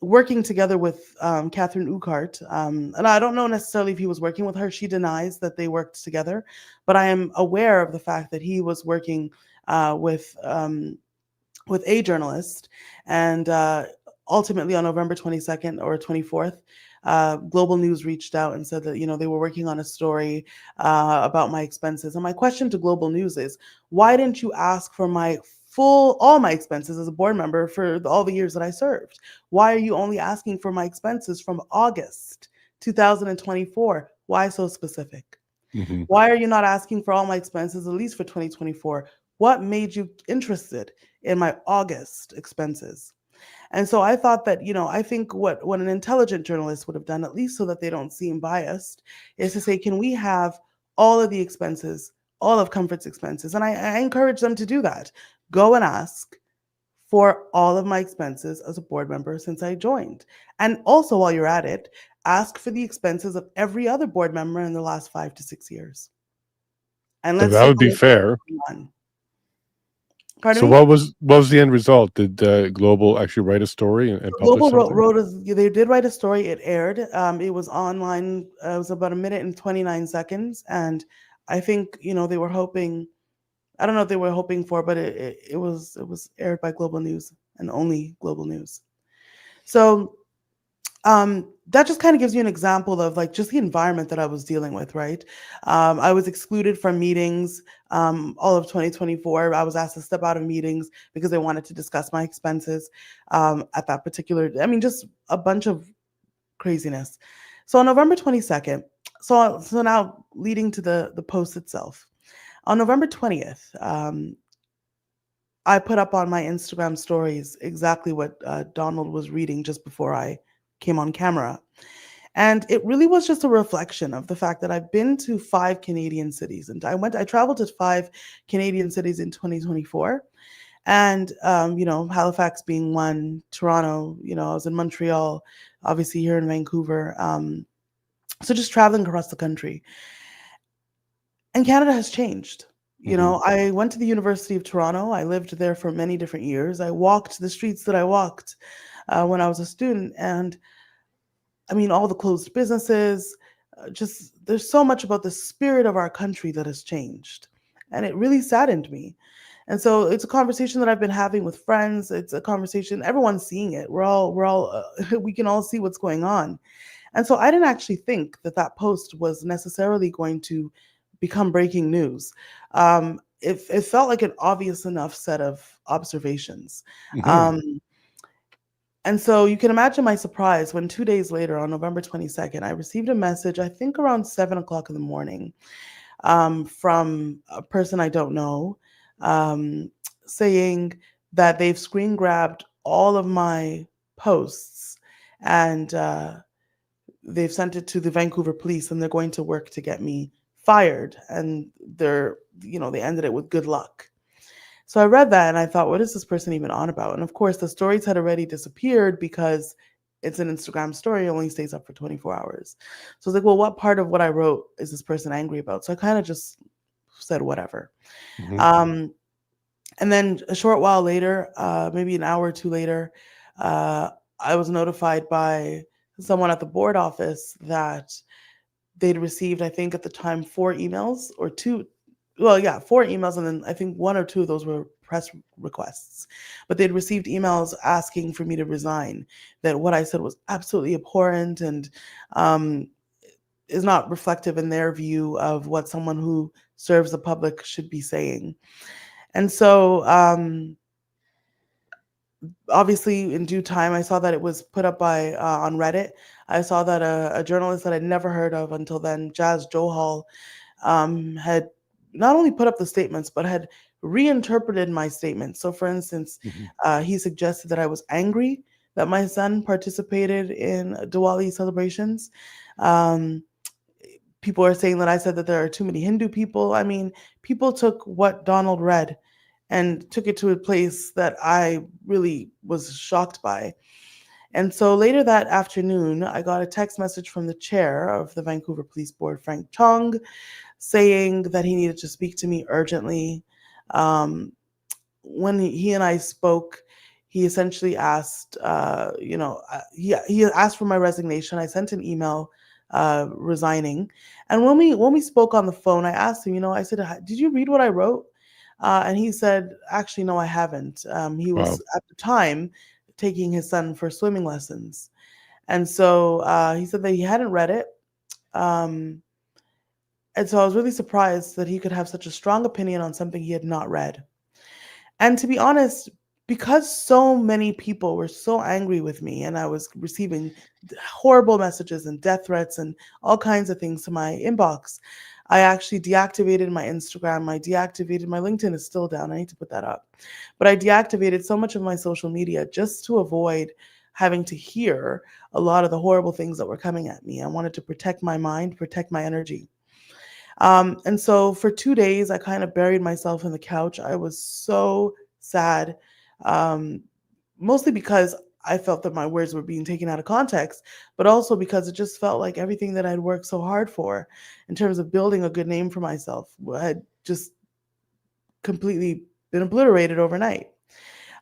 working together with Catherine Ukart, and I don't know necessarily if he was working with her. She denies that they worked together, but I am aware of the fact that he was working with a journalist, and ultimately on November 22nd or 24th, Global News reached out and said that they were working on a story about my expenses. And my question to Global News is, why didn't you ask for all my expenses as a board member for all the years that I served? Why are you only asking for my expenses from August 2024? Why so specific? Mhm. Why are you not asking for all my expenses, at least for 2024? What made you interested in my August expenses? And so I thought that, I think what an intelligent journalist would have done, at least so that they don't seem biased, is to say, can we have all of the expenses, all of Comfort's expenses? And I encourage them to do that. Go and ask for all of my expenses as a board member since I joined. And also, while you're at it, ask for the expenses of every other board member in the last 5 to 6 years. And So let's that take would a be look at fair. what's going on. Pardon So me? what was the end result? Did Global actually write a story and publish Global something? they did write a story. It aired. It was online. It was about a minute and 29 seconds. And I think, they were hoping, I don't know if they were hoping for, but it was aired by Global News and only Global News. So that just kind of gives you an example of like just the environment that I was dealing with, right? I was excluded from meetings all of 2024. I was asked to step out of meetings because they wanted to discuss my expenses at that particular, just a bunch of craziness. So on November 22nd, so now leading to the post itself, on November 20th, I put up on my Instagram stories exactly what Donald was reading just before I came on camera. And it really was just a reflection of the fact that I've been to 5 Canadian cities, and I traveled to 5 Canadian cities in 2024. And, Halifax being one, Toronto, I was in Montreal, obviously here in Vancouver. So just traveling across the country. And Canada has changed. Mhm. I went to the University of Toronto. I lived there for many different years. I walked the streets that I walked when I was a student. And all the closed businesses, just there's so much about the spirit of our country that has changed. And it really saddened me. And so it's a conversation that I've been having with friends. It's a conversation, everyone's seeing it. We can all see what's going on. And so I didn't actually think that post was necessarily going to become breaking news. It felt like an obvious enough set of observations. Mhm. Um, and so you can imagine my surprise when 2 days later, on November 22nd, I received a message, I think around 7 o'clock in the morning, from a person I don't know, um, saying that they've screen grabbed all of my posts and they've sent it to the Vancouver police and they're going to work to get me fired. And they ended it with good luck. So I read that and I thought, what is this person even on about? And of course, the stories had already disappeared because it's an Instagram story, it only stays up for 24 hours. So I was like, well, what part of what I wrote is this person angry about? So I kind of just said whatever. Mhm. Um, and then a short while later, maybe an hour or two later, uh, I was notified by someone at the board office that they'd received, I think at the time, 4 emails or two. Well, yeah, 4 emails, and then I think 1 or 2 of those were press requests. But they'd received emails asking for me to resign, that what I said was absolutely abhorrent and um, is not reflective in their view of what someone who serves the public should be saying. And so, obviously, in due time, I saw that it was put up by on Reddit. I saw that a journalist that I'd never heard of until then, Jazz Johal, had not only put up the statements, but had reinterpreted my statements. So, for instance, Mhm. he suggested that I was angry that my son participated in Diwali celebrations. Um, People are saying that I said that there are too many Hindu people. I mean, people took what Donald read and took it to a place that I really was shocked by. And so later that afternoon, I got a text message from the chair of the Vancouver Police Board, Frank Chong, saying that he needed to speak to me urgently. Um, when he and I spoke, he essentially asked, he asked for my resignation. I sent an email resigning, and when we spoke on the phone, I asked him, I said, "Did you read what I wrote?" And he said, "Actually, no, I haven't." He Wow. was at the time taking his son for swimming lessons, and so he said that he hadn't read it. Um, and so I was really surprised that he could have such a strong opinion on something he had not read. And to be honest, because so many people were so angry with me and I was receiving horrible messages and death threats and all kinds of things to my inbox, I actually deactivated my Instagram. I deactivated my LinkedIn is still down. I need to put that up. But I deactivated so much of my social media just to avoid having to hear a lot of the horrible things that were coming at me. I wanted to protect my mind, protect my energy. And so for 2 days, I kind of buried myself in the couch. I was so sad, um, mostly because I felt that my words were being taken out of context, but also because it just felt like everything that I'd worked so hard for in terms of building a good name for myself had just completely been obliterated overnight.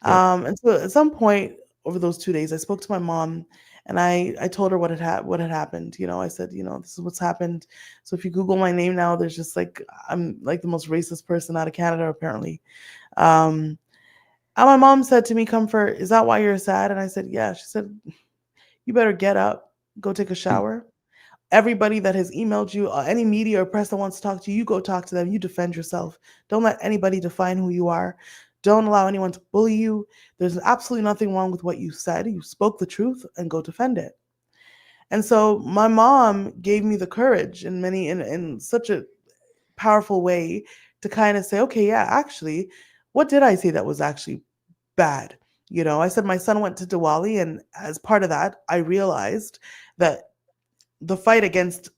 Yep. And so at some point over those 2 days, I spoke to my mom and I told her what had happened. I said, this is what's happened. So if you Google my name now, there's just like I'm like the most racist person out of Canada, apparently. Um, and my mom said to me, "Comfort, is that why you're sad?" And I said, "Yeah." She said, "You better get up, go take a Mm. shower. Everybody that has emailed you, any media or press that wants to talk to you, you go talk to them. You defend yourself. Don't let anybody define who you are. Don't allow anyone to bully you. There's absolutely nothing wrong with what you said. You spoke the truth and go defend it." And so my mom gave me the courage in such a powerful way to kind of say, okay, yeah, actually, what did I say that was actually bad? I said my son went to Diwali, and as part of that, I realized that the fight against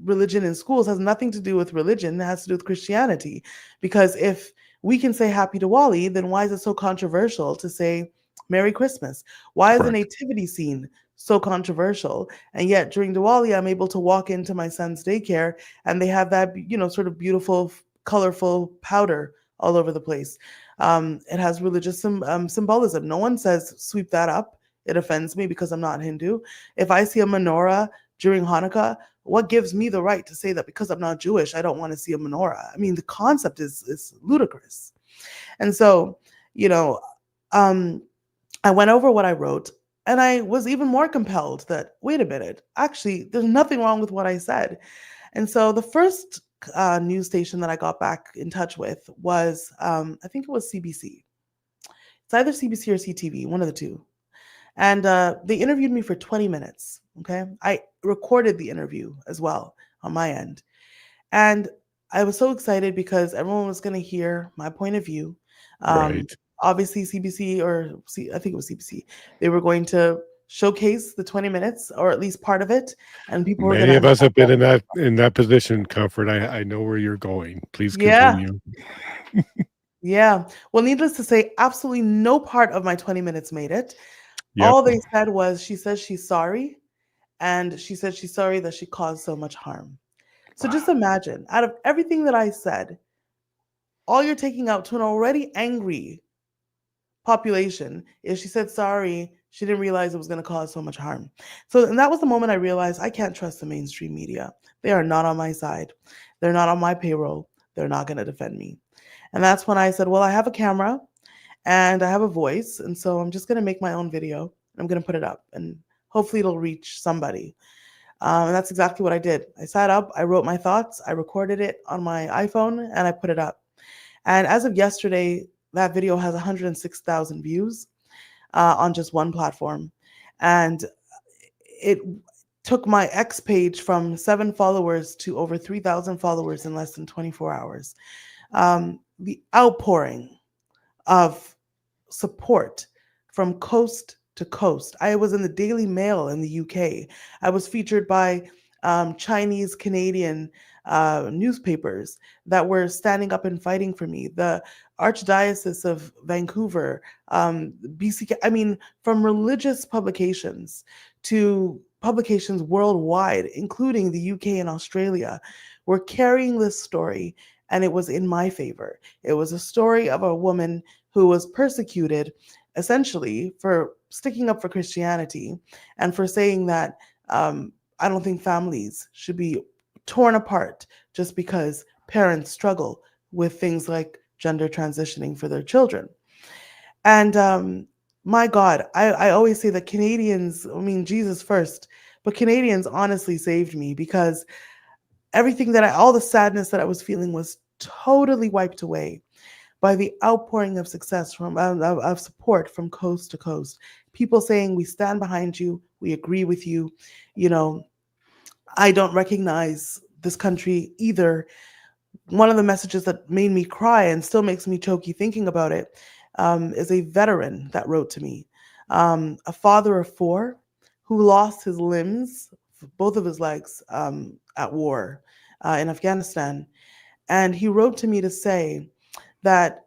religion in schools has nothing to do with religion. It has to do with Christianity. Because if we can say Happy Diwali, then why is it so controversial to say Merry Christmas? Why is the Correct. nativity scene so controversial? And yet during Diwali, I'm able to walk into my son's daycare and they have that, sort of beautiful, colorful powder all over the place. It has religious symbolism. No one says sweep that up. It offends me because I'm not Hindu. If I see a menorah during Hanukkah, what gives me the right to say that because I'm not Jewish, I don't want to see a menorah? I mean, the concept is ludicrous. And so, you know, um, I went over what I wrote, and I was even more compelled that, wait a minute, actually, there's nothing wrong with what I said. And so the first news station that I got back in touch with was, I think it was CBC. It's either CBC or CTV, one of the two. And they interviewed me for 20 minutes. Okay. I recorded the interview as well on my end. And I was so excited because everyone was going to hear my point of view. Um, Right. Obviously, I think it was CBC, they were going to showcase the 20 minutes or at least part of it. And people were going Many to of us assess have been it. in that position, Comfort. I know where you're going. Please Yeah. continue. Yeah. Well, needless to say, absolutely no part of my 20 minutes made it. Yep. All they said was, she says she's sorry. And she said she's sorry that she caused so much harm. So just Wow. imagine, out of everything that I said, all you're taking out to an already angry population is she said sorry. She didn't realize it was going to cause so much harm. So, and that was the moment I realized I can't trust the mainstream media. They are not on my side. They're not on my payroll. They're not going to defend me. And that's when I said, well, I have a camera and I have a voice. And so I'm just going to make my own video. I'm going to put it up and hopefully it'll reach somebody. And that's exactly what I did. I sat up, I wrote my thoughts, I recorded it on my iPhone, and I put it up. And as of yesterday, that video has 106,000 views on just one platform. And it took my X page from 7 followers to over 3,000 followers in less than 24 hours. The outpouring of support from coast to coast. I was in the Daily Mail in the UK. I was featured by Chinese Canadian newspapers that were standing up and fighting for me. The Archdiocese of Vancouver, BC, I mean, from religious publications to publications worldwide, including the UK and Australia, were carrying this story, and it was in my favor. It was a story of a woman who was persecuted essentially for sticking up for Christianity and for saying that I don't think families should be torn apart just because parents struggle with things like gender transitioning for their children. And my God, I always say that Canadians, I mean, Jesus first, but Canadians honestly saved me because everything all the sadness that I was feeling was totally wiped away by the outpouring of success of support from coast to coast. People saying, we stand behind you, we agree with you. You know, I don't recognize this country either. One of the messages that made me cry and still makes me choky thinking about it is a veteran that wrote to me, a father of 4 who lost his limbs, both of his legs, at war in Afghanistan. And he wrote to me to say that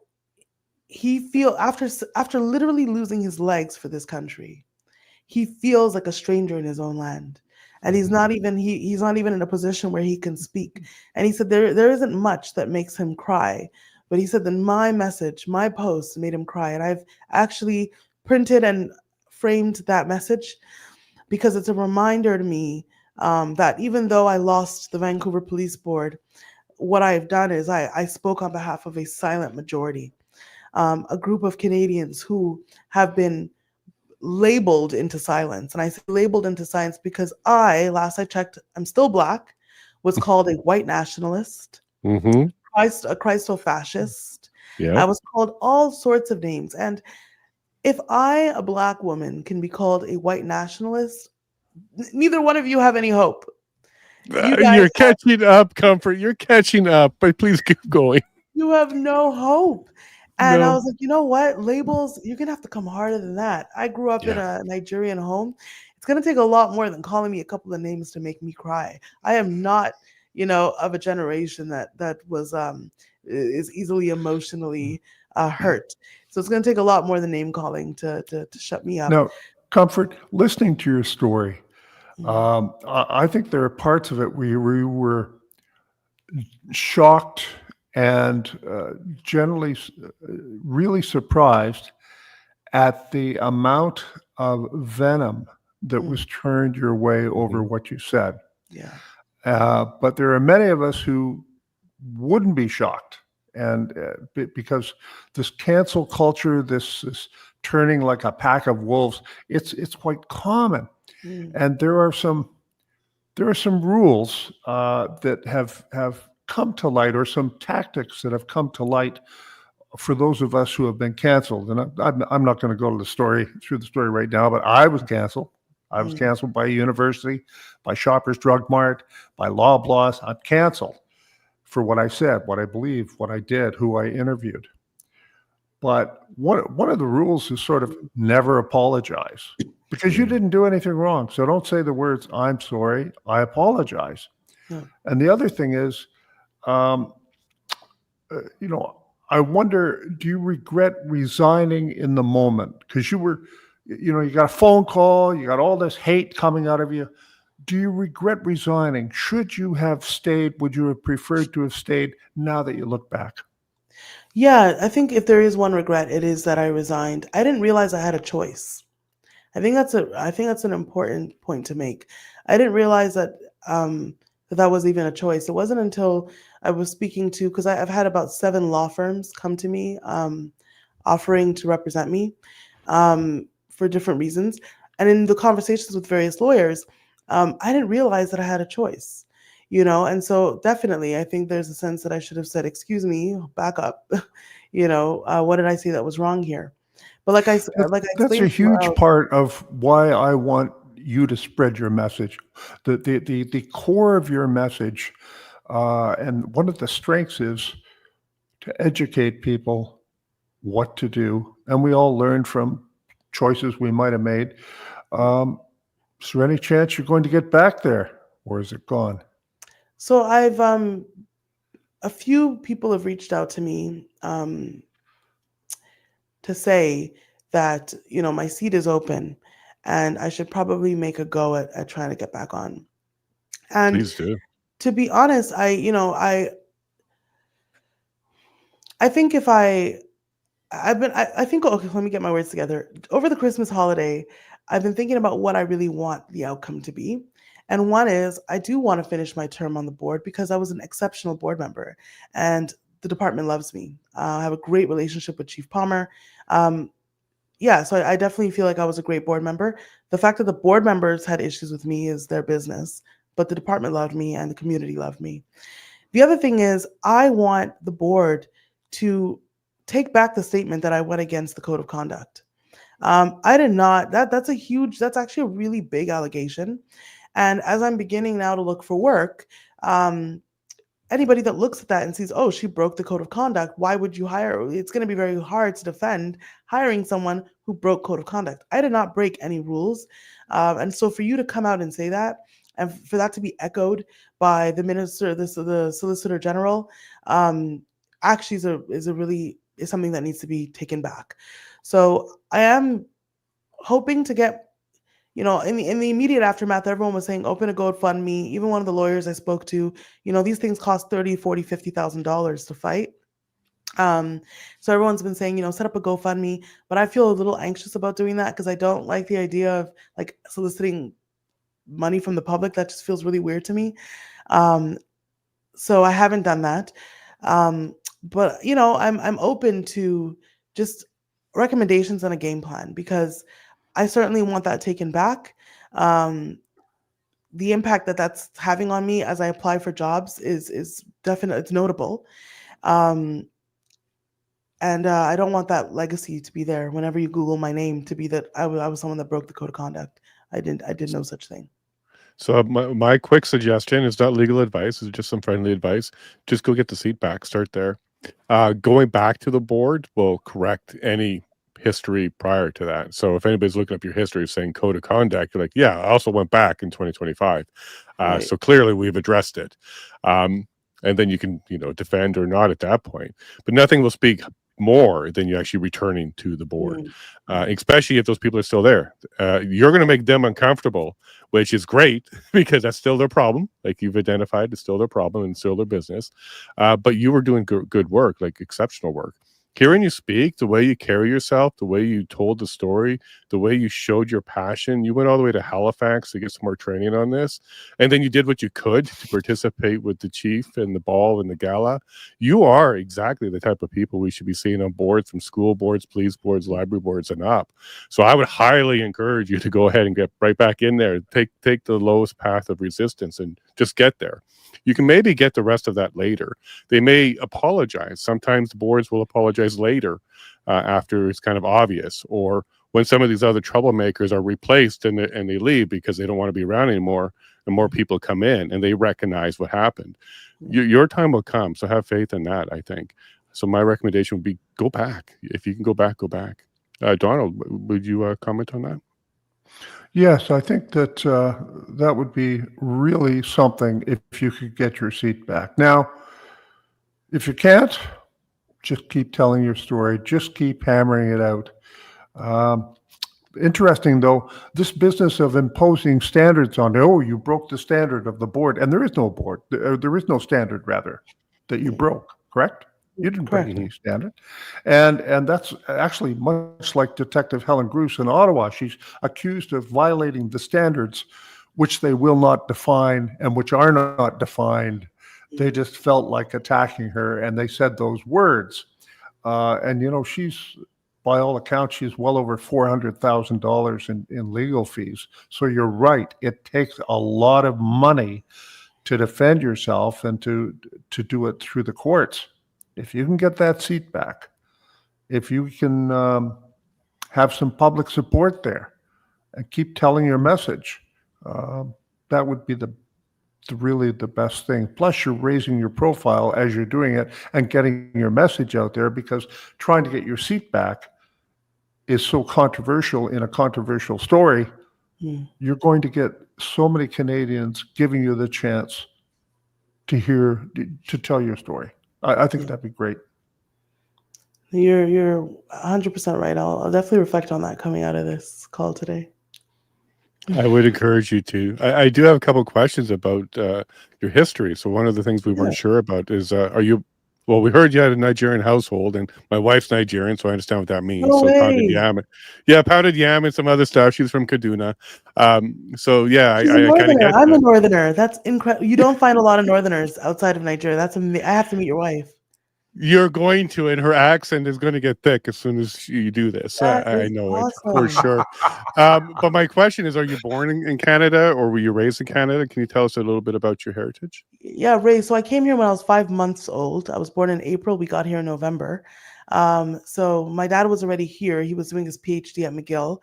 after literally losing his legs for this country, he feels like a stranger in his own land. And he's not even in a position where he can speak. And he said there isn't much that makes him cry. But he said that my message, my post made him cry. And I've actually printed and framed that message because it's a reminder to me that even though I lost the Vancouver Police Board, what I've done is I spoke on behalf of a silent majority, a group of Canadians who have been labeled into silence. And I say labeled into silence because last I checked, I'm still Black, was called a white nationalist, Mm-hmm. a Christo-fascist. Yeah. I was called all sorts of names. And if I, a Black woman, can be called a white nationalist, neither one of you have any hope. You guys You're catching up, Comfort. You're catching up, but please keep going. You have no hope. And I No. was like, you know what? Labels, you're going to have to come harder than that. I grew up in Yeah. a Nigerian home. It's going to take a lot more than calling me a couple of names to make me cry. I am not, of a generation that was is easily emotionally hurt. So it's going to take a lot more than name calling to shut me up. Now, Comfort, listening to your story, Mm. I think there are parts of it where we were shocked and generally really surprised at the amount of venom that was turned your way over what you said. Yeah. But there are many of us who wouldn't be shocked. And because this cancel culture, this turning like a pack of wolves, it's quite common. And there are some rules that have come to light, or some tactics that have come to light for those of us who have been canceled. And I'm not going to go through the story right now, but I was canceled. I was canceled by a university, by Shoppers Drug Mart, by Loblaws. I'm canceled for what I said, what I believe, what I did, who I interviewed. But one of the rules is sort of never apologize, because you didn't do anything wrong. So don't say the words, I'm sorry, I apologize. Yeah. And the other thing is, I wonder, do you regret resigning in the moment? Because you got a phone call, you got all this hate coming out of you. Do you regret resigning? Should you have stayed? Would you have preferred to have stayed now that you look back? Yeah, I think if there is one regret, it is that I resigned. I didn't realize I had a choice. I think that's an important point to make. I didn't realize that that was even a choice. It wasn't until I was speaking to, because I've had about 7 law firms come to me offering to represent me for different reasons. And in the conversations with various lawyers, I didn't realize that I had a choice, and so definitely I think there's a sense that I should have said, excuse me, back up, what did I say that was wrong here? But like I That's a explained to you huge part of why I want you to spread your message. The core of your message, and one of the strengths is to educate people what to do. And we all learn from choices we might have made. Is there any chance you're going to get back there, or is it gone? So I've a few people have reached out to me to say that my seat is open and I should probably make a go at trying to get back on. And Please do. to be honest, I think if I think, okay, let me get my words together. Over the Christmas holiday, I've been thinking about what I really want the outcome to be. And one is I do want to finish my term on the board because I was an exceptional board member and the department loves me. I have a great relationship with Chief Palmer. Yeah, so I definitely feel like I was a great board member. The fact that the board members had issues with me is their business, but the department loved me and the community loved me. The other thing is I want the board to take back the statement that I went against the code of conduct. I did not. That's actually a really big allegation. And as I'm beginning now to look for work, anybody that looks at that and sees, oh, she broke the code of conduct, why would you hire her? It's going to be very hard to defend hiring someone who broke code of conduct. I did not break any rules. And so for you to come out and say that, and for that to be echoed by the minister, the solicitor general, actually is something that needs to be taken back. So I am hoping to get, in the immediate aftermath, everyone was saying, open a GoFundMe. Even one of the lawyers I spoke to, these things cost $30,000, $40,000, $50,000 to fight. So everyone's been saying, set up a GoFundMe, but I feel a little anxious about doing that because I don't like the idea of like soliciting money from the public. That just feels really weird to me. So I haven't done that. But I'm open to just recommendations and a game plan because I certainly want that taken back. The impact that that's having on me as I apply for jobs is definite. It's notable. And I don't want that legacy to be there whenever you Google my name to be that I was someone that broke the code of conduct. I did no such thing. So my quick suggestion is not legal advice; it's just some friendly advice. Just go get the seat back. Start there. Going back to the board will correct any history prior to that. So if anybody's looking up your history saying code of conduct, you're like, yeah, I also went back in 2025. Right. So clearly we've addressed it. And then you can, defend or not at that point. But nothing will speak more than you actually returning to the board, especially if those people are still there. You're going to make them uncomfortable, which is great because that's still their problem. Like you've identified, it's still their problem and still their business. But you were doing good work, like exceptional work. Hearing you speak, the way you carry yourself, the way you told the story, the way you showed your passion, you went all the way to Halifax to get some more training on this. And then you did what you could to participate with the chief and the ball and the gala. You are exactly the type of people we should be seeing on boards, from school boards, police boards, library boards, and up. So I would highly encourage you to go ahead and get right back in there. Take the lowest path of resistance and just get there. You can maybe get the rest of that later. They may apologize. Sometimes the boards will apologize later after it's kind of obvious, or when some of these other troublemakers are replaced and they leave because they don't want to be around anymore, and more people come in and they recognize what happened. Your time will come, so have faith in that, I think. So my recommendation would be go back. If you can go back, go back. Donald, would you comment on that? Yes, I think that that would be really something if you could get your seat back. Now, if you can't, just keep telling your story. Just keep hammering it out. Interesting, though, this business of imposing standards on, oh, you broke the standard of the board, and there is no board. There is no standard, rather, that you broke, correct? You didn't break Correct. any standard. And that's actually much like Detective Helen Grus in Ottawa. She's accused of violating the standards, which they will not define and which are not defined. They just felt like attacking her, and they said those words. And she's, by all accounts, she's well over $400,000 in legal fees. So you're right; it takes a lot of money to defend yourself and to do it through the courts. If you can get that seat back, if you can have some public support there and keep telling your message, that would be really the best thing. Plus, you're raising your profile as you're doing it and getting your message out there, because trying to get your seat back is so controversial in a controversial story. You're going to get so many Canadians giving you the chance to tell your story. I think that'd be great. You're 100% right. I'll definitely reflect on that coming out of this call today. I would encourage you to. I do have a couple of questions about your history. So one of the things we Yeah. weren't sure about is, are you? Well, we heard you had a Nigerian household, and my wife's Nigerian, so I understand what that means. No So pounded way. yam, yeah, pounded yam and some other stuff. She's from Kaduna, so yeah, She's a I kind of northerner. get I'm a that. northerner. That's incredible. You don't find a lot of northerners outside of Nigeria. I have to meet your wife. You're going to, and her accent is going to get thick as soon as you do this. That I is know it for awesome. sure. But my question is, are you born in Canada, or were you raised in Canada? Can you tell us a little bit about your heritage? Yeah, Ray. So I came here when I was 5 months old. I was born in April. We got here in November. So my dad was already here. He was doing his PhD at McGill.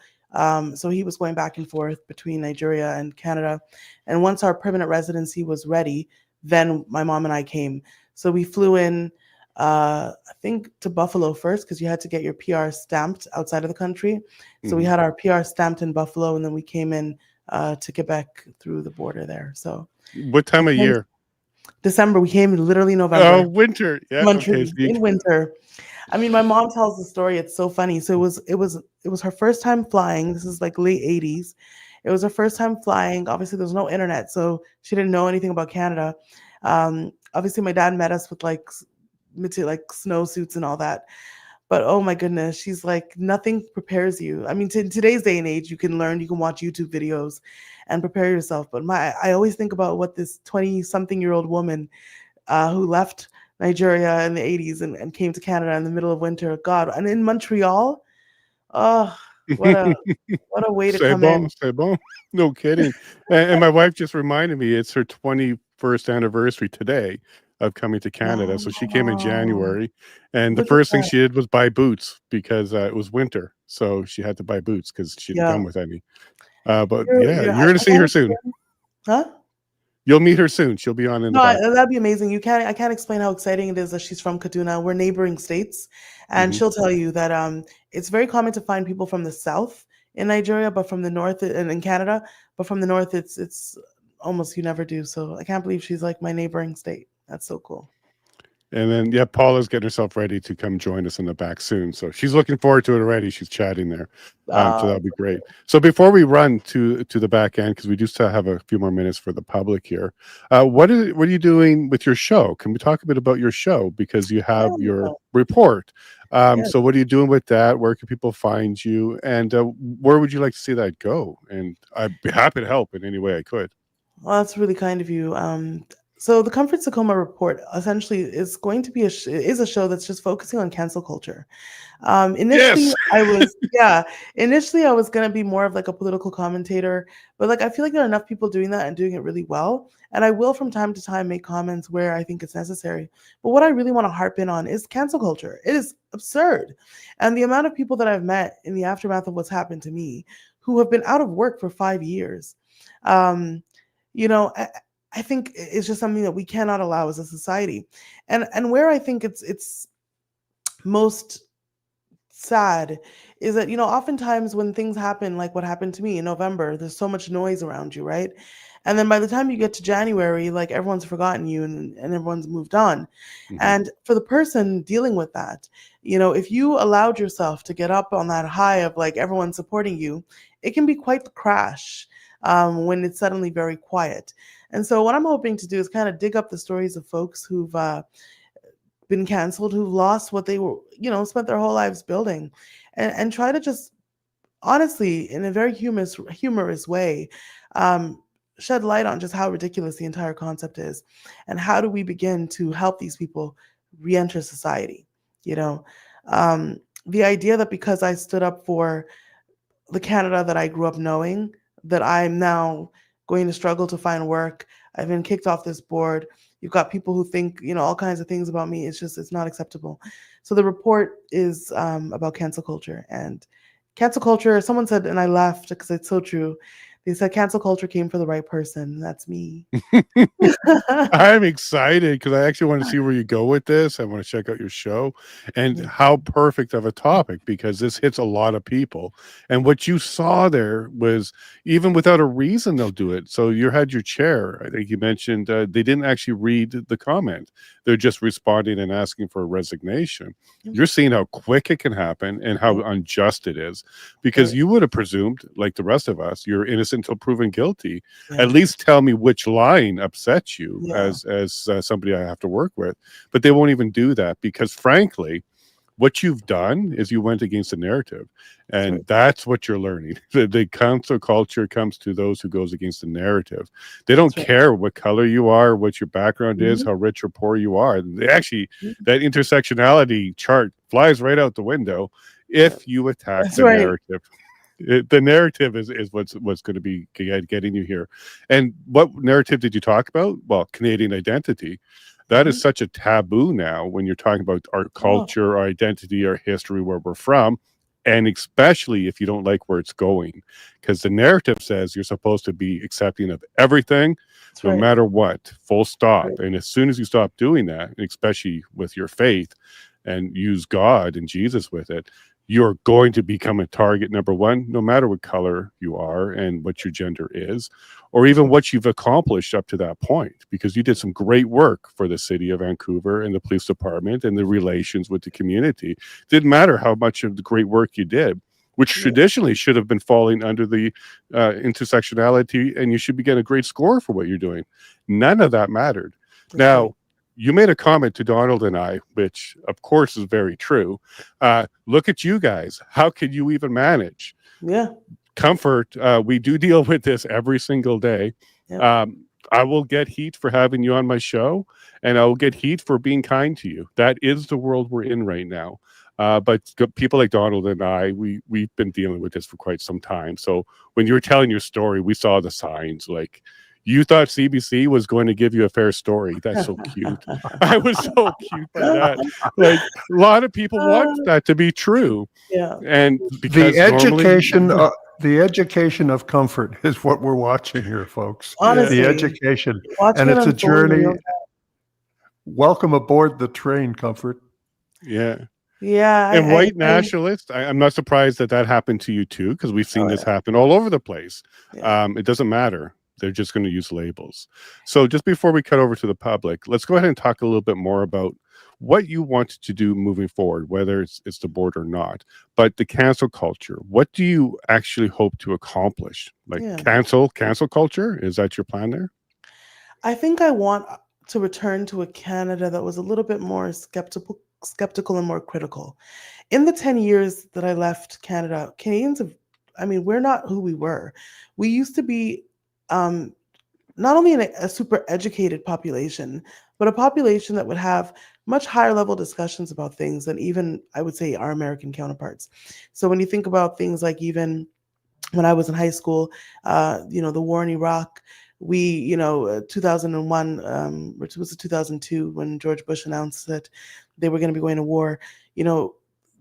So he was going back and forth between Nigeria and Canada. And once our permanent residency was ready, then my mom and I came. So we flew in, I think, to Buffalo first, because you had to get your PR stamped outside of the country. So we Mhm. had our PR stamped in Buffalo, and then we came in to Quebec through the border there. So What we time of came year? December. We came literally Oh, November, winter. Yeah. Okay. Montreal So you, in winter. I mean, my mom tells the story. It's so funny. So it was her first time flying. This is like late 80s. It was her first time flying. Obviously, there was no internet, so she didn't know anything about Canada. Obviously, my dad met us with like like snowsuits and all that. But oh my goodness, she's like, nothing prepares you. I mean, in today's day and age, you can learn, you can watch YouTube videos and prepare yourself. But I always think about what this 20-something-year-old woman who left Nigeria in the 80s and came to Canada in the middle of winter. God, and in Montreal, oh, what a way to c'est come bon, in. c'est bon. No kidding. And my wife just reminded me it's her 21st anniversary today of coming to Canada. So she came in Wow, January, and the look at first thing that. she did was buy boots because it was winter. So she had to buy boots because she didn't Yeah, come with any. But yeah, I you're going to see can't her soon. explain. Huh? You'll meet her soon. She'll be on in the No, back. that'd be amazing. I can't explain how exciting it is that she's from Kaduna. We're neighboring states, and Mhm. she'll tell you that it's very common to find people from the south in Nigeria, but from the north and in Canada, but from the north, it's almost you never do. So I can't believe she's like my neighboring state. That's so cool. And then, yeah, Paula's getting herself ready to come join us in the back soon. So she's looking forward to it already. She's chatting there. So Uh, that'll be great. So before we run to the back end, because we do still have a few more minutes for the public here, what are you doing with your show? Can we talk a bit about your show? Because you have your oh, report. yes. So what are you doing with that? Where can people find you? And where would you like to see that go? And I'd be happy to help in any way I could. Well, that's really kind of you. So the Comfort Sakoma report essentially is going to be is a show that's just focusing on cancel culture. Initially, Yes. initially I was gonna be more of like a political commentator, but like I feel like there are enough people doing that and doing it really well, and I will from time to time make comments where I think it's necessary. But what I really want to harp in on is cancel culture. It is absurd, and the amount of people that I've met in the aftermath of what's happened to me, who have been out of work for 5 years. Um, you know, I think it's just something that we cannot allow as a society, and where I think it's most sad is that oftentimes when things happen like what happened to me in November, there's so much noise around you, right? And then by the time you get to January, like everyone's forgotten you and everyone's moved on. Mhm. And for the person dealing with that, if you allowed yourself to get up on that high of like everyone supporting you, it can be quite the crash when it's suddenly very quiet. And so what I'm hoping to do is kind of dig up the stories of folks who've been canceled, who've lost what they were, spent their whole lives building, and try to just honestly, in a very humorous way, um, shed light on just how ridiculous the entire concept is, and how do we begin to help these people re-enter society. You know, the idea that because I stood up for the Canada that I grew up knowing, that I'm now going to struggle to find work. I've been kicked off this board. You've got people who think, all kinds of things about me. It's not acceptable. So the report is about cancel culture. And cancel culture, someone said, and I laughed because it's so true. They said cancel culture came for the right person. That's me. I'm excited because I actually want to see where you go with this. I want to check out your show and Yeah. how perfect of a topic, because this hits a lot of people. And what you saw there was, even without a reason, they'll do it. So you had your chair. I think you mentioned they didn't actually read the comment. They're just responding and asking for a resignation. Mm. You're seeing how quick it can happen and how unjust it is, because Right. you would have presumed, like the rest of us, you're innocent until proven guilty. Yeah. At least tell me which line upsets you Yeah. as somebody I have to work with. But they won't even do that, because frankly, what you've done is you went against the narrative, and right. that's what you're learning. The cancel culture comes to those who goes against the narrative. They don't That's right. care what color you are, what your background is, Mhm. how rich or poor you are. They actually, Mhm. that intersectionality chart flies right out the window Yeah. if you attack That's the right. narrative. The narrative is what's going to be getting you here. And what narrative did you talk about? Well, Canadian identity. That is Mhm. such a taboo now when you're talking about our Oh, culture, our identity, our history, where we're from, and especially if you don't like where it's going, because the narrative says you're supposed to be accepting of everything, that's no right. matter what, full stop. Right. And as soon as you stop doing that, and especially with your faith, and use God and Jesus with it, you're going to become a target, number one, no matter what color you are and what your gender is, or even what you've accomplished up to that point, because you did some great work for the city of Vancouver and the police department and the relations with the community. Didn't matter how much of the great work you did, which Yeah. traditionally should have been falling under the intersectionality, and you should be getting a great score for what you're doing. None of that mattered. That's Now, right. you made a comment to Donald and I, which of course is very true. Look at you guys. How could you even manage? Yeah. Comfort. We do deal with this every single day. Yep. I will get heat for having you on my show, and I will get heat for being kind to you. That is the world we're in right now. But people like Donald and I, we've been dealing with this for quite some time. So when you were telling your story, we saw the signs. Like, you thought CBC was going to give you a fair story. That's so cute. I was so cute by that. Like, a lot of people want that to be true, Yeah. and The because normally, education of comfort is what we're watching here, folks. The Honestly, education, watching and it it's a unfold in journey. real. Welcome aboard the train, Comfort. yeah. Yeah. And I. white nationalist, I'm not surprised that that happened to you too, because we've seen Oh this yeah. happen all over the place. Yeah. It doesn't matter. They're just going to use labels. So just before we cut over to the public, let's go ahead and talk a little bit more about what you want to do moving forward, whether it's the board or not. But the cancel culture, what do you actually hope to accomplish? Like, Yeah. cancel culture? Is that your plan there? I think I want to return to a Canada that was a little bit more skeptical and more critical. In the 10 years that I left Canada, Canadians have, I mean, we're not who we were. We used to be um, not only a super educated population, but a population that would have much higher level discussions about things than even, I would say, our American counterparts. So when you think about things like, even when I was in high school, the war in Iraq, 2001, which was 2002, when George Bush announced that they were going to be going to war, you know,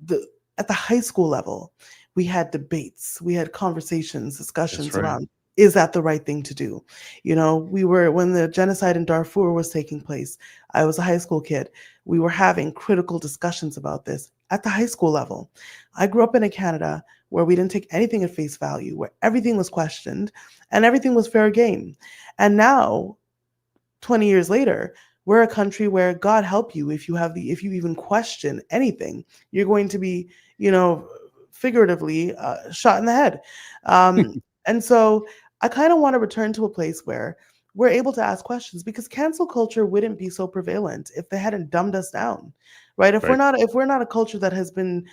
the at the high school level, we had debates, we had conversations, That's discussions right. around, is that the right thing to do? We were, when the genocide in Darfur was taking place, I was a high school kid. We were having critical discussions about this at the high school level. I grew up in a Canada where we didn't take anything at face value, where everything was questioned and everything was fair game. And now, 20 years later, we're a country where, God help you, if you even question anything, you're going to be, figuratively shot in the head. And so I kind of want to return to a place where we're able to ask questions, because cancel culture wouldn't be so prevalent if they hadn't dumbed us down, right? If Right. we're not a culture that has been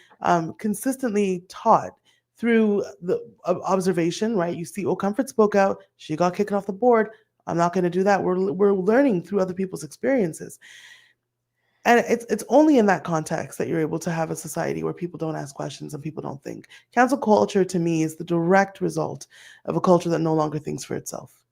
consistently taught through the observation, right? You see, oh, Comfort spoke out, she got kicked off the board. I'm not going to do that. We're learning through other people's experiences. And it's only in that context that you're able to have a society where people don't ask questions and people don't think. Cancel culture to me is the direct result of a culture that no longer thinks for itself.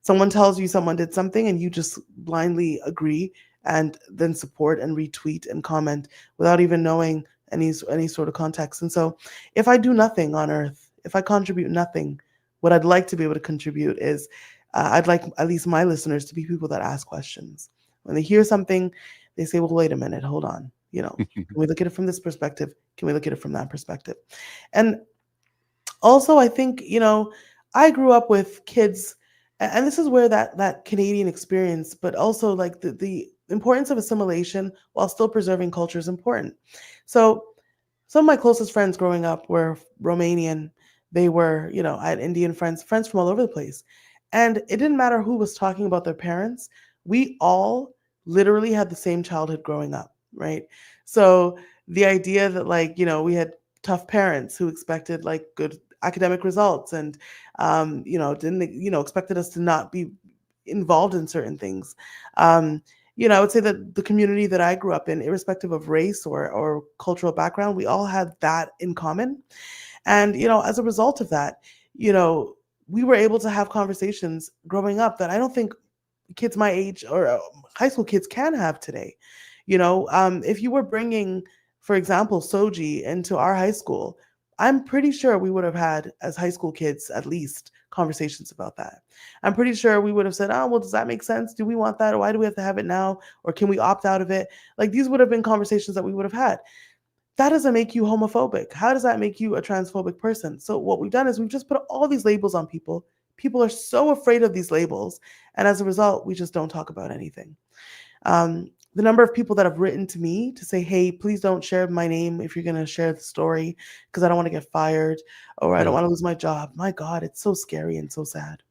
Someone tells you someone did something and you just blindly agree and then support and retweet and comment without even knowing any sort of context. And so if I do nothing on earth, if I contribute nothing, what I'd like to be able to contribute is I'd like at least my listeners to be people that ask questions. When they hear something, they say, well, wait a minute, hold on. Can we look at it from this perspective? Can we look at it from that perspective? And also, I think, I grew up with kids, and this is where that Canadian experience, but also like the importance of assimilation while still preserving culture is important. So some of my closest friends growing up were Romanian. They were, I had Indian friends from all over the place. And it didn't matter who was talking about their parents. We all literally had the same childhood growing up, right? So the idea that we had tough parents who expected like good academic results and, didn't, expected us to not be involved in certain things. I would say that the community that I grew up in, irrespective of race or cultural background, we all had that in common. And, as a result of that, we were able to have conversations growing up that I don't think kids my age or high school kids can have today. If you were bringing, for example, Soji into our high school, I'm pretty sure we would have had, as high school kids, at least conversations about that. I'm pretty sure we would have said, oh, well, does that make sense? Do we want that? Or why do we have to have it now? Or can we opt out of it? Like, these would have been conversations that we would have had. That doesn't make you homophobic. How does that make you a transphobic person? So what we've done is we've just put all these labels on people. People are so afraid of these labels. And as a result, we just don't talk about anything. The number of people that have written to me to say, hey, please don't share my name if you're going to share the story because I don't want to get fired or I don't want to lose my job. My God, it's so scary and so sad.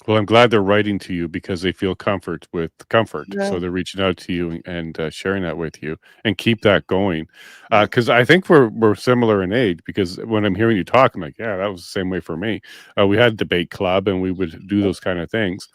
Well, I'm glad they're writing to you because they feel comfort with comfort. Yeah. So they're reaching out to you and sharing that with you, and keep that going. Because I think we're similar in age. Because when I'm hearing you talk, I'm like, yeah, that was the same way for me. We had a debate club, and we would do those kind of things.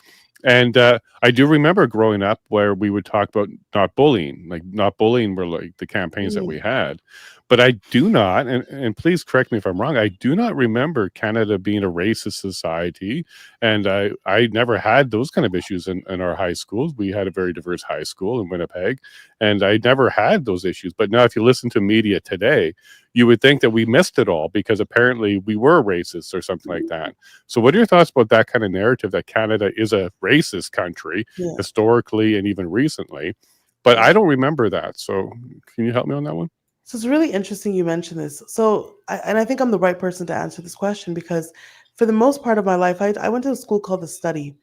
And I do remember growing up where we would talk about not bullying. Like, not bullying were like the campaigns that we had. But I do not, and please correct me if I'm wrong, I do not remember Canada being a racist society. And I never had those kind of issues in our high schools. We had a very diverse high school in Winnipeg, and I never had those issues. But now if you listen to media today, you would think that we missed it all because apparently we were racist or something like that. So what are your thoughts about that kind of narrative that Canada is a racist country historically and even recently? But I don't remember that. So can you help me on that one? So it's really interesting you mentioned this. So, I think I'm the right person to answer this question because for the most part of my life, I went to a school called The Study.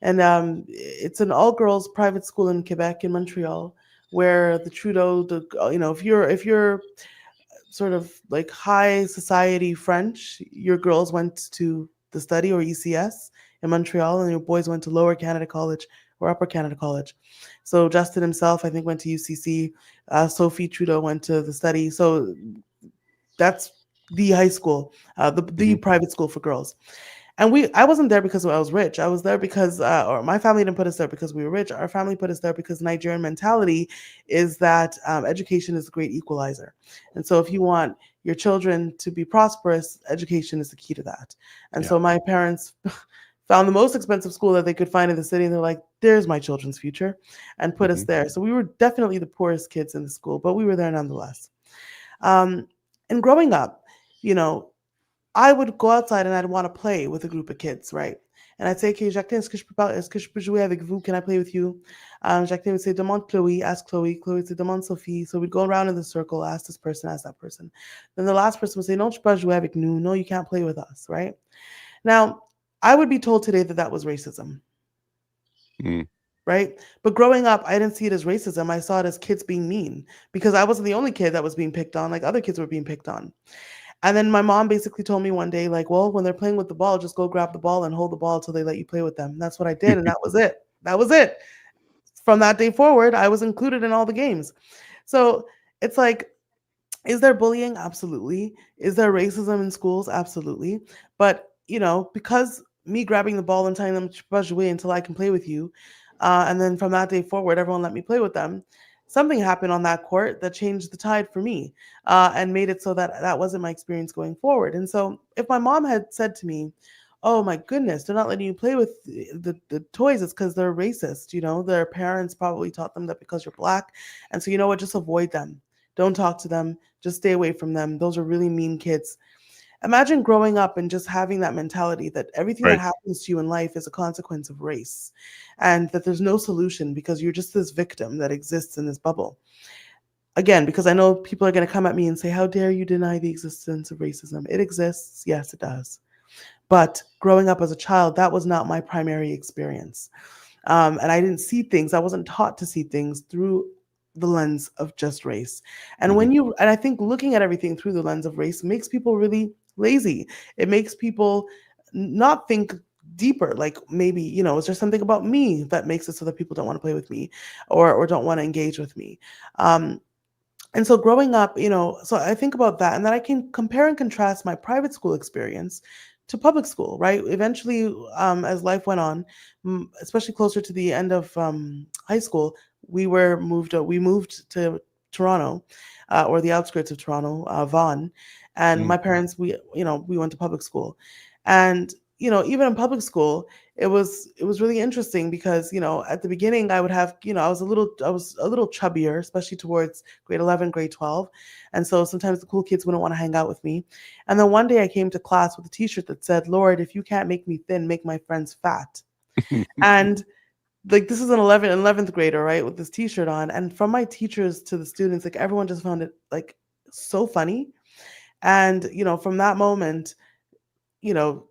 And it's an all-girls private school in Quebec, in Montreal, where the Trudeau, if you're sort of like high society French, your girls went to The Study or ECS in Montreal, and your boys went to Lower Canada College or Upper Canada College. So Justin himself, I think, went to UCC. Sophie Trudeau went to The Study. So that's the high school, the private school for girls. And I wasn't there because I was rich. I was there because, or my family didn't put us there because we were rich. Our family put us there because Nigerian mentality is that education is a great equalizer. And so if you want your children to be prosperous, education is the key to that. And so my parents found the most expensive school that they could find in the city. And they're like, there's my children's future, and put us there. So we were definitely the poorest kids in the school, but we were there nonetheless. And growing up, I would go outside and I'd want to play with a group of kids, right? And I'd say, okay, Jacqueline, est-ce que je peux jouer avec vous? Can I play with you? Jacqueline would say, demande Chloe, ask Chloe. Chloe would say, demande Sophie. So we'd go around in the circle, ask this person, ask that person. Then the last person would say, non, je peux pas jouer avec nous. No, you can't play with us, right? Now, I would be told today that that was racism, right? But growing up, I didn't see it as racism. I saw it as kids being mean because I wasn't the only kid that was being picked on. Like, other kids were being picked on. And then my mom basically told me one day, like, well, when they're playing with the ball, just go grab the ball and hold the ball till they let you play with them. And that's what I did. And that was it. That was it. From that day forward, I was included in all the games. So it's like, is there bullying? Absolutely. Is there racism in schools? Absolutely. But, because me grabbing the ball and telling them to push away until I can play with you, and then from that day forward, everyone let me play with them. Something happened on that court that changed the tide for me, and made it so that that wasn't my experience going forward. And so, if my mom had said to me, "Oh my goodness, they're not letting you play with the toys," it's because they're racist. Their parents probably taught them that because you're black, and so you know what, just avoid them. Don't talk to them. Just stay away from them. Those are really mean kids. Imagine growing up and just having that mentality that everything that Right. happens to you in life is a consequence of race, and that there's no solution because you're just this victim that exists in this bubble. Again, because I know people are going to come at me and say, "How dare you deny the existence of racism?" It exists. Yes, it does. But growing up as a child, that was not my primary experience. And I didn't see things, I wasn't taught to see things through the lens of just race. And Mhm. and I think looking at everything through the lens of race makes people really lazy. It makes people not think deeper, like maybe, is there something about me that makes it so that people don't want to play with me, or don't want to engage with me? Um, and so growing up, so I think about that, and then I can compare and contrast my private school experience to public school, right? Eventually, as life went on, especially closer to the end of high school, we moved to Toronto, or the outskirts of Toronto, Vaughan, and Mhm. my parents, we went to public school, and even in public school, it was really interesting because at the beginning I would have I was a little chubbier, especially towards grade 11, grade 12, and so sometimes the cool kids wouldn't want to hang out with me. And then one day I came to class with a t-shirt that said, "Lord, if you can't make me thin, make my friends fat." And like, this is an 11th grader, right, with this t-shirt on, and from my teachers to the students, like, everyone just found it like so funny. And from that moment,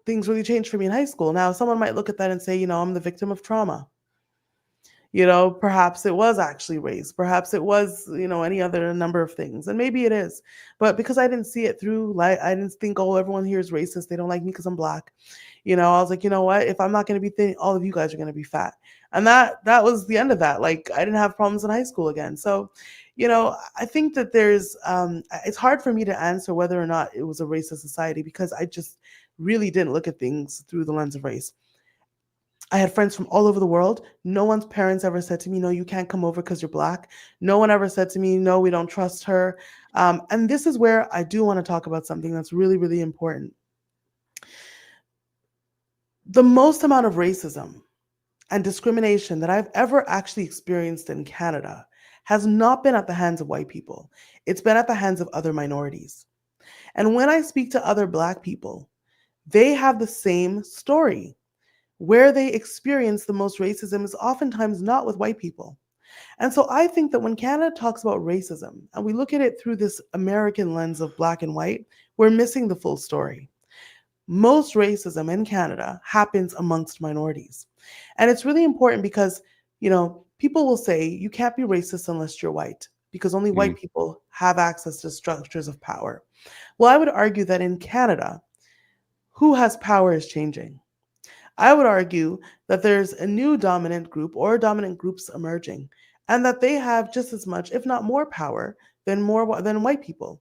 things really changed for me in high school. Now, someone might look at that and say, I'm the victim of trauma. Perhaps it was actually race. Perhaps it was, any other number of things. And maybe it is. But because I didn't see it through, like, I didn't think, oh, everyone here is racist. They don't like me because I'm black. I was like, you know what? If I'm not going to be thin, all of you guys are going to be fat. And that was the end of that. Like, I didn't have problems in high school again. So, I think that it's hard for me to answer whether or not it was a racist society because I just really didn't look at things through the lens of race. I had friends from all over the world. No one's parents ever said to me, "No, you can't come over because you're black." No one ever said to me, "No, we don't trust her." And this is where I do want to talk about something that's really, really important. The most amount of racism and discrimination that I've ever actually experienced in Canada has not been at the hands of white people. It's been at the hands of other minorities. And when I speak to other black people, they have the same story. Where they experience the most racism is oftentimes not with white people. And so I think that when Canada talks about racism and we look at it through this American lens of black and white, we're missing the full story. Most racism in Canada happens amongst minorities. And it's really important because, people will say you can't be racist unless you're white because only white Mhm. people have access to structures of power. Well, I would argue that in Canada, who has power is changing. I would argue that there's a new dominant group or dominant groups emerging, and that they have just as much, if not more power than white people.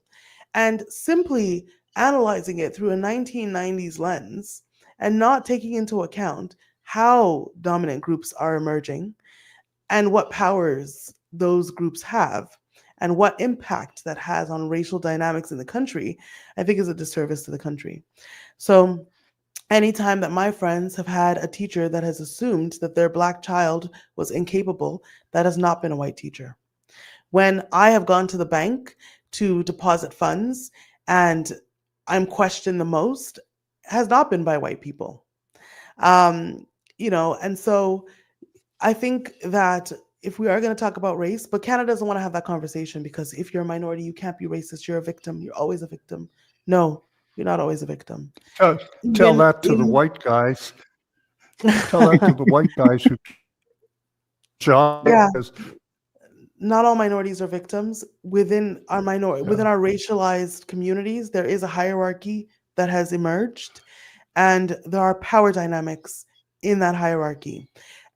And simply analyzing it through a 1990s lens and not taking into account how dominant groups are emerging and what powers those groups have and what impact that has on racial dynamics in the country, I think is a disservice to the country. So anytime that my friends have had a teacher that has assumed that their black child was incapable, that has not been a white teacher. When I have gone to the bank to deposit funds and I'm questioned the most, has not been by white people. Um, and so I think that if we are going to talk about race, but Canada doesn't want to have that conversation because if you're a minority, you can't be racist. You're a victim. You're always a victim. No, you're not always a victim. Tell Even that to the in white guys. Tell that to the white guys whose job yeah, is not all minorities are victims. Within Yeah. our racialized communities, there is a hierarchy that has emerged, and there are power dynamics in that hierarchy.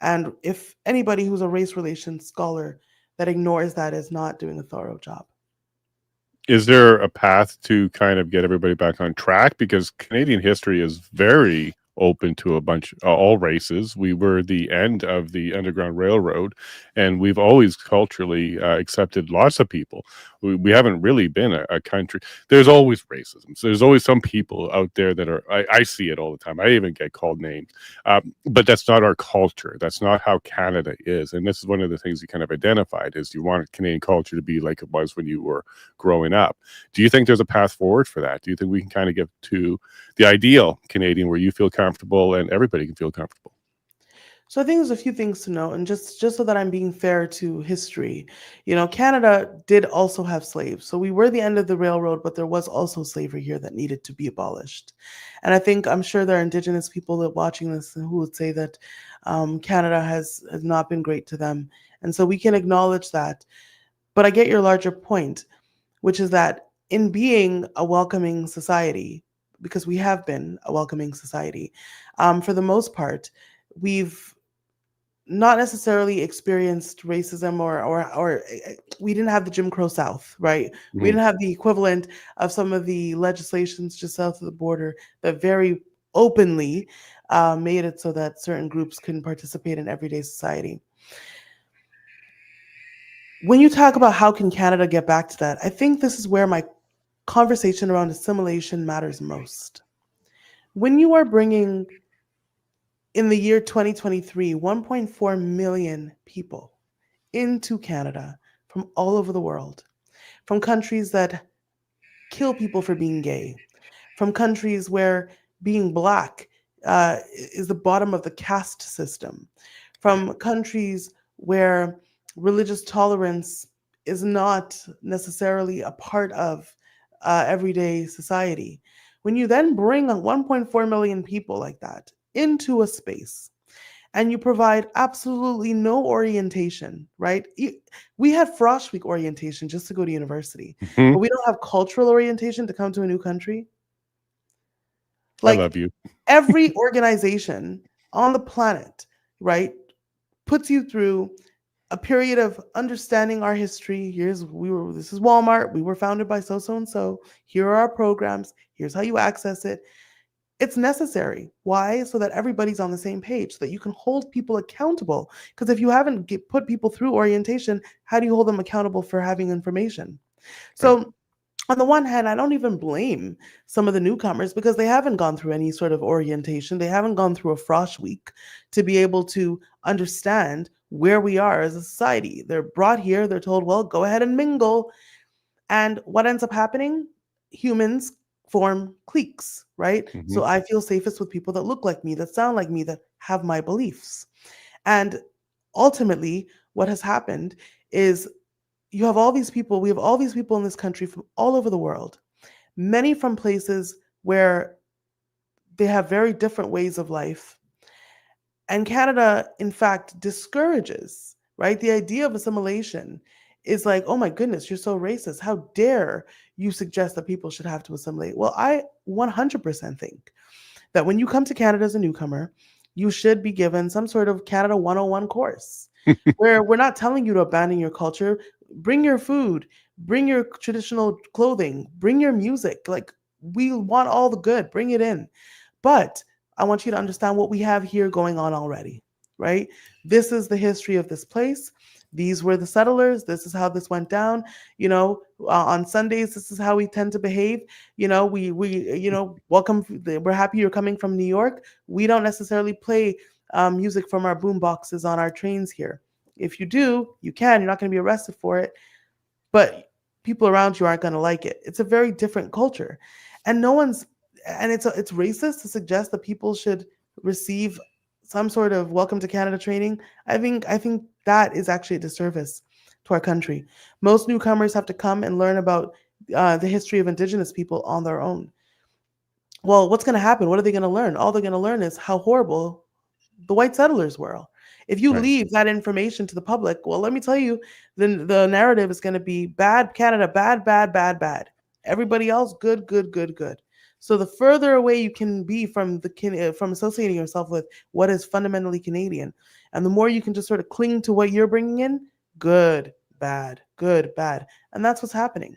And if anybody who's a race relations scholar that ignores that is not doing a thorough job. Is there a path to kind of get everybody back on track? Because Canadian history is very open to a bunch, all races. We were the end of the Underground Railroad, and we've always culturally accepted lots of people. We haven't really been a country. There's always racism. So there's always some people out there that are. I see it all the time. I even get called names, but that's not our culture. That's not how Canada is. And this is one of the things you kind of identified: is you want Canadian culture to be like it was when you were growing up. Do you think there's a path forward for that? Do you think we can kind of get to the ideal Canadian where you feel comfortable and everybody can feel comfortable? So I think there's a few things to know, and just so that I'm being fair to history, Canada did also have slaves. So we were the end of the railroad, but there was also slavery here that needed to be abolished. And I'm sure there are Indigenous people that watching this who would say that Canada has not been great to them, and so we can acknowledge that. But I get your larger point, which is that in being a welcoming society, because we have been a welcoming society, for the most part, we've not necessarily experienced racism or we didn't have the Jim Crow South, right? We Mhm. didn't have the equivalent of some of the legislations just south of the border that very openly made it so that certain groups couldn't participate in everyday society. When you talk about how can Canada get back to that, I think this is where my conversation around assimilation matters most. When you are bringing in the year 2023 1.4 million people into Canada from all over the world, from countries that kill people for being gay, from countries where being black is the bottom of the caste system, from countries where religious tolerance is not necessarily a part of everyday society. When you then bring 1.4 million people like that into a space and you provide absolutely no orientation, right? We had Frosh Week orientation just to go to university, Mhm. but we don't have cultural orientation to come to a new country. I Like love you. every organization on the planet, right, puts you through a period of understanding our history. This is Walmart. We were founded by so and so. Here are our programs. Here's how you access it. It's necessary. Why? So that everybody's on the same page, so that you can hold people accountable. Because if you haven't put people through orientation, how do you hold them accountable for having information? Right. So, on the one hand, I don't even blame some of the newcomers because they haven't gone through any sort of orientation. They haven't gone through a Frosh Week to be able to understand where we are as a society. They're brought here, they're told, well, go ahead and mingle. And what ends up happening? Humans form cliques, right? Mhm. So I feel safest with people that look like me, that sound like me, that have my beliefs. And ultimately, what has happened is we have all these people in this country from all over the world, many from places where they have very different ways of life. And Canada, in fact, discourages, right? The idea of assimilation is like, oh my goodness, you're so racist. How dare you suggest that people should have to assimilate? Well, I 100% think that when you come to Canada as a newcomer, you should be given some sort of Canada 101 course where we're not telling you to abandon your culture. Bring your food, bring your traditional clothing, bring your music. Like, we want all the good, bring it in. But I want you to understand what we have here going on already, right? This is the history of this place. These were the settlers. This is how this went down. On Sundays, this is how we tend to behave. Welcome. We're happy you're coming from New York. We don't necessarily play music from our boom boxes on our trains here. If you do, you can. You're not going to be arrested for it, but people around you aren't going to like it. It's a very different culture, and no one's and it's racist to suggest that people should receive some sort of welcome to Canada training. I think that is actually a disservice to our country. Most newcomers have to come and learn about the history of Indigenous people on their own. Well, what's going to happen? What are they going to learn? All they're going to learn is how horrible the white settlers were. If you Right. leave that information to the public, well, let me tell you, then the narrative is going to be bad Canada, bad, bad, bad, bad. Everybody else, good, good, good, good. So the further away you can be from from associating yourself with what is fundamentally Canadian, and the more you can just sort of cling to what you're bringing in, good, bad, and that's what's happening,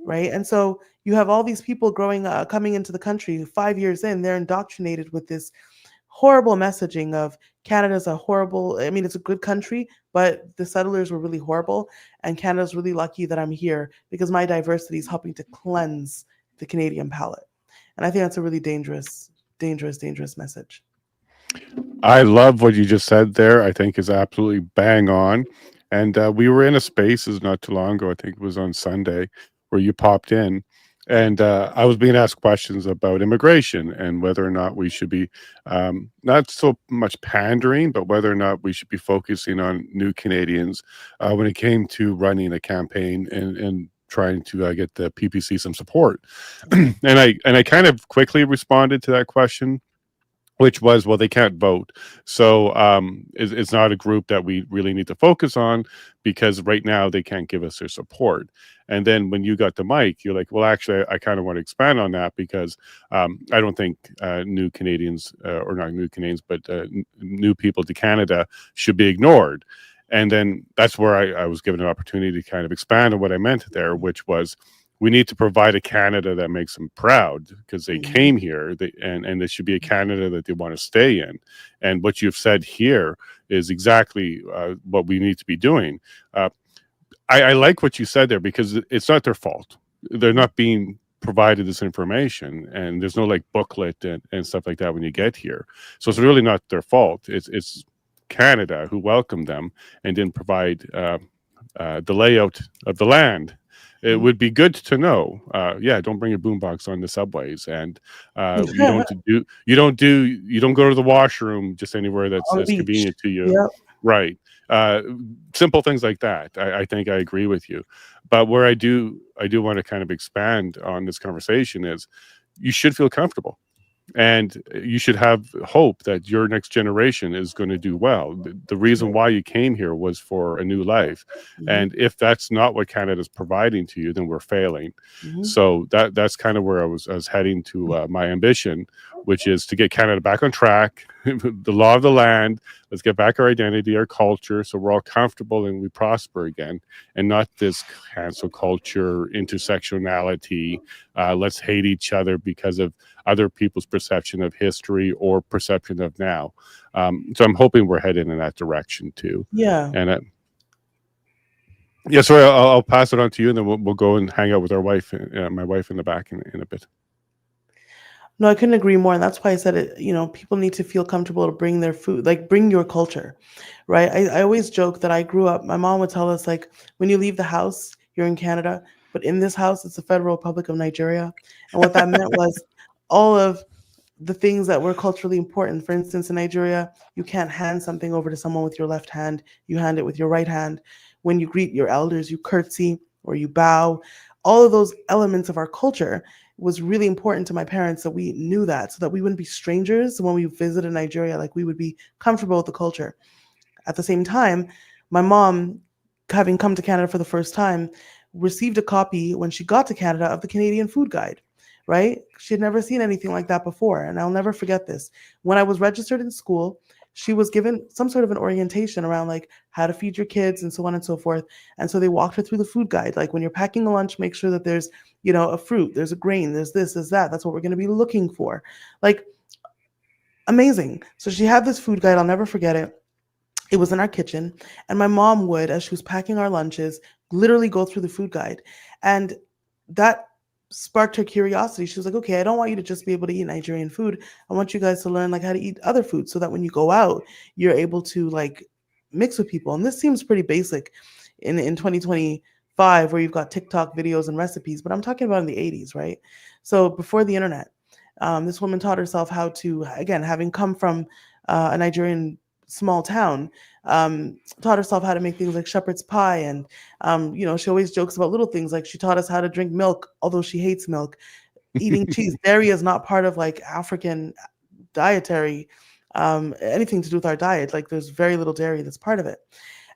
right? And so you have all these people coming into the country 5 years in, they're indoctrinated with this horrible messaging of Canada's a horrible, I mean, it's a good country, but the settlers were really horrible. And Canada's really lucky that I'm here because my diversity is helping to cleanse the Canadian palate. And I think that's a really dangerous, dangerous, dangerous message. I love what you just said there. I think is absolutely bang on. And we were in a spaces not too long ago. I think it was on Sunday where you popped in, and I was being asked questions about immigration and whether or not we should be not so much pandering, but whether or not we should be focusing on new Canadians when it came to running a campaign and trying to get the PPC some support. And I kind of quickly responded to that question, which was, well, they can't vote. So it's not a group that we really need to focus on because right now they can't give us their support. And then when you got the mic, you're like, well, actually, I kind of want to expand on that because I don't think new Canadians, or not new Canadians, but new people to Canada should be ignored. And then that's where I was given an opportunity to kind of expand on what I meant there, which was, we need to provide a Canada that makes them proud because they came here, and it should be a Canada that they want to stay in. And what you've said here is exactly what we need to be doing. I like what you said there because it's not their fault. They're not being provided this information, and there's no like booklet and stuff like that when you get here. So it's really not their fault. It's Canada who welcomed them and didn't provide the layout of the land. It would be good to know. Yeah, don't bring a boombox on the subways, and you don't go to the washroom just anywhere On the that's beach. convenient to you. Yep. Right. Simple things like that. I think I agree with you. But where I do want to kind of expand on this conversation is you should feel comfortable. And you should have hope that your next generation is going to do well. The reason why you came here was for a new life. And if that's not what Canada's providing to you, then we're failing. So that's kind of where I was heading to my ambition, which is to get Canada back on track, the law of the land. Let's get back our identity, our culture, so we're all comfortable and we prosper again, and not this cancel culture, intersectionality. Let's hate each other because of other people's perception of history or perception of now. So I'm hoping we're headed in that direction too. Yeah. And yeah, sorry, I'll pass it on to you, and then we'll go and hang out with our wife, my wife in the back in a bit. No, I couldn't agree more. And that's why I said it, people need to feel comfortable to bring their food, like bring your culture, right? I always joke that I grew up, my mom would tell us, like, when you leave the house, you're in Canada, but in this house, it's the Federal Republic of Nigeria. And what that meant was all of the things that were culturally important. For instance, in Nigeria, you can't hand something over to someone with your left hand. You hand it with your right hand. When you greet your elders, you curtsy or you bow. All of those elements of our culture was really important to my parents, that we knew that, so that we wouldn't be strangers when we visited Nigeria. Like, we would be comfortable with the culture. At the same time, my mom, having come to Canada for the first time, received a copy when she got to Canada of the Canadian Food Guide, right? She had never seen anything like that before. And I'll never forget this. When I was registered in school, she was given some sort of an orientation around like how to feed your kids and so on and so forth. And so they walked her through the food guide. Like, when you're packing a lunch, make sure that there's, a fruit, there's a grain, there's this, there's that. That's what we're going to be looking for. Like, amazing. So she had this food guide. I'll never forget it. It was in our kitchen. And my mom would, as she was packing our lunches, literally go through the food guide. And that sparked her curiosity. She was like, okay, I don't want you to just be able to eat Nigerian food. I want you guys to learn like how to eat other food, so that when you go out, you're able to like mix with people. And this seems pretty basic in 2025, where you've got TikTok videos and recipes, but I'm talking about in the 80s, right? So before the internet, this woman taught herself how to, again, having come from a Nigerian small town, taught herself how to make things like shepherd's pie. And, she always jokes about little things, like she taught us how to drink milk, although she hates milk, eating cheese. Dairy is not part of like African dietary anything to do with our diet. Like there's very little dairy that's part of it.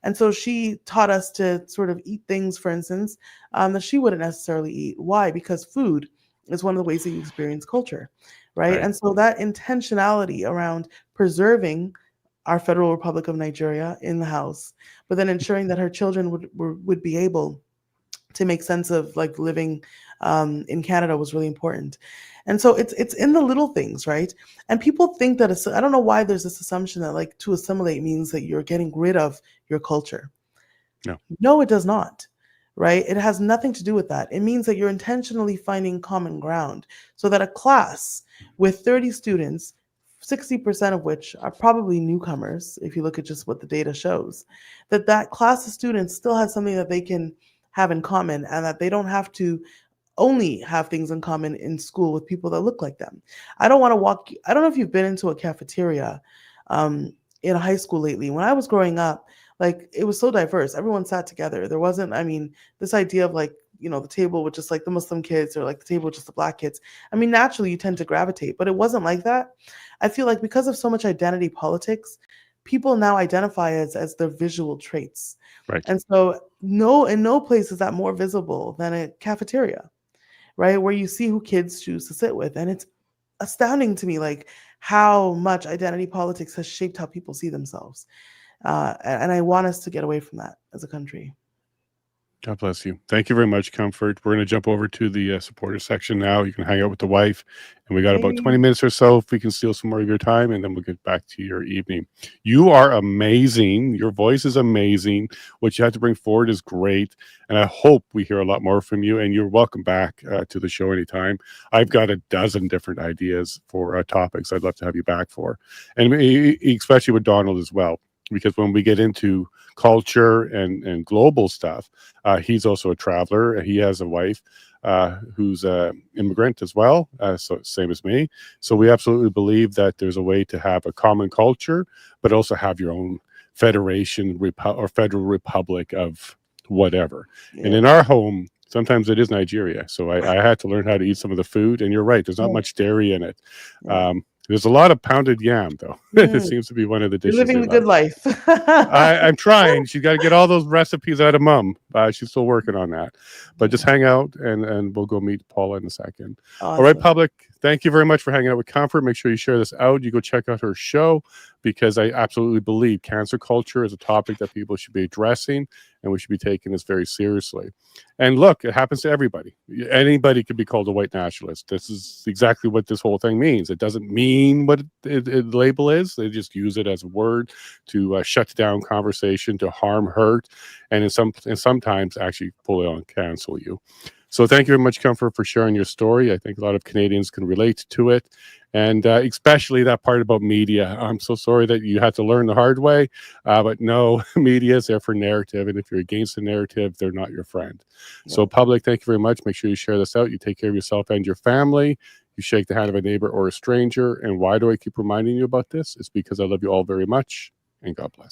And so she taught us to sort of eat things, for instance, that she wouldn't necessarily eat. Why? Because food is one of the ways that you experience culture, right? Right. And so that intentionality around preserving our Federal Republic of Nigeria in the house, but then ensuring that her children would be able to make sense of like living in Canada was really important. And so it's in the little things, right? And people think that I don't know why there's this assumption that like to assimilate means that you're getting rid of your culture. No. No, it does not. Right? It has nothing to do with that. It means that you're intentionally finding common ground so that a class with 30 students, 60% of which are probably newcomers, if you look at just what the data shows, that class of students still has something that they can have in common and that they don't have to only have things in common in school with people that look like them. I don't know if you've been into a cafeteria in high school lately. When I was growing up, like it was so diverse. Everyone sat together. There wasn't, I mean, this idea of like, the table with just like the Muslim kids or like the table with just the Black kids. I mean, naturally you tend to gravitate, but it wasn't like that. I feel like because of so much identity politics, people now identify as their visual traits. Right. And so in no place is that more visible than a cafeteria, right? Where you see who kids choose to sit with. And it's astounding to me, like how much identity politics has shaped how people see themselves. And I want us to get away from that as a country. God bless you. Thank you very much, Comfort. We're going to jump over to the supporter section now. You can hang out with the wife, and we got about 20 minutes or so if we can steal some more of your time, and then we'll get back to your evening. You are amazing. Your voice is amazing. What you have to bring forward is great, and I hope we hear a lot more from you, and you're welcome back to the show anytime. I've got a dozen different ideas for topics I'd love to have you back for, and especially with Donald as well, because when we get into culture and global stuff, he's also a traveler. He has a wife who's an immigrant as well, so same as me. So we absolutely believe that there's a way to have a common culture, but also have your own federation or federal republic of whatever. Yeah. And in our home, sometimes it is Nigeria. So I had to learn how to eat some of the food. And you're right, there's not much dairy in it. Yeah. There's a lot of pounded yam, though. It seems to be one of the dishes. You're living the good life. I'm trying. She's got to get all those recipes out of Mom. She's still working on that. But just hang out, and we'll go meet Paula in a second. Awesome. All right, public. Thank you very much for hanging out with Comfort. Make sure you share this out. You go check out her show, because I absolutely believe cancer culture is a topic that people should be addressing, and we should be taking this very seriously. And look, it happens to everybody. Anybody could be called a white nationalist. This is exactly what this whole thing means. It doesn't mean what the label is. They just use it as a word to shut down conversation, to harm, hurt, and sometimes actually fully on cancel you. So thank you very much, Comfort, for sharing your story. I think a lot of Canadians can relate to it, and especially that part about media. I'm so sorry that you had to learn the hard way, but no, media is there for narrative, and if you're against the narrative, they're not your friend. Yeah. So public, thank you very much. Make sure you share this out. You take care of yourself and your family. You shake the hand of a neighbor or a stranger. And why do I keep reminding you about this? It's because I love you all very much, and God bless.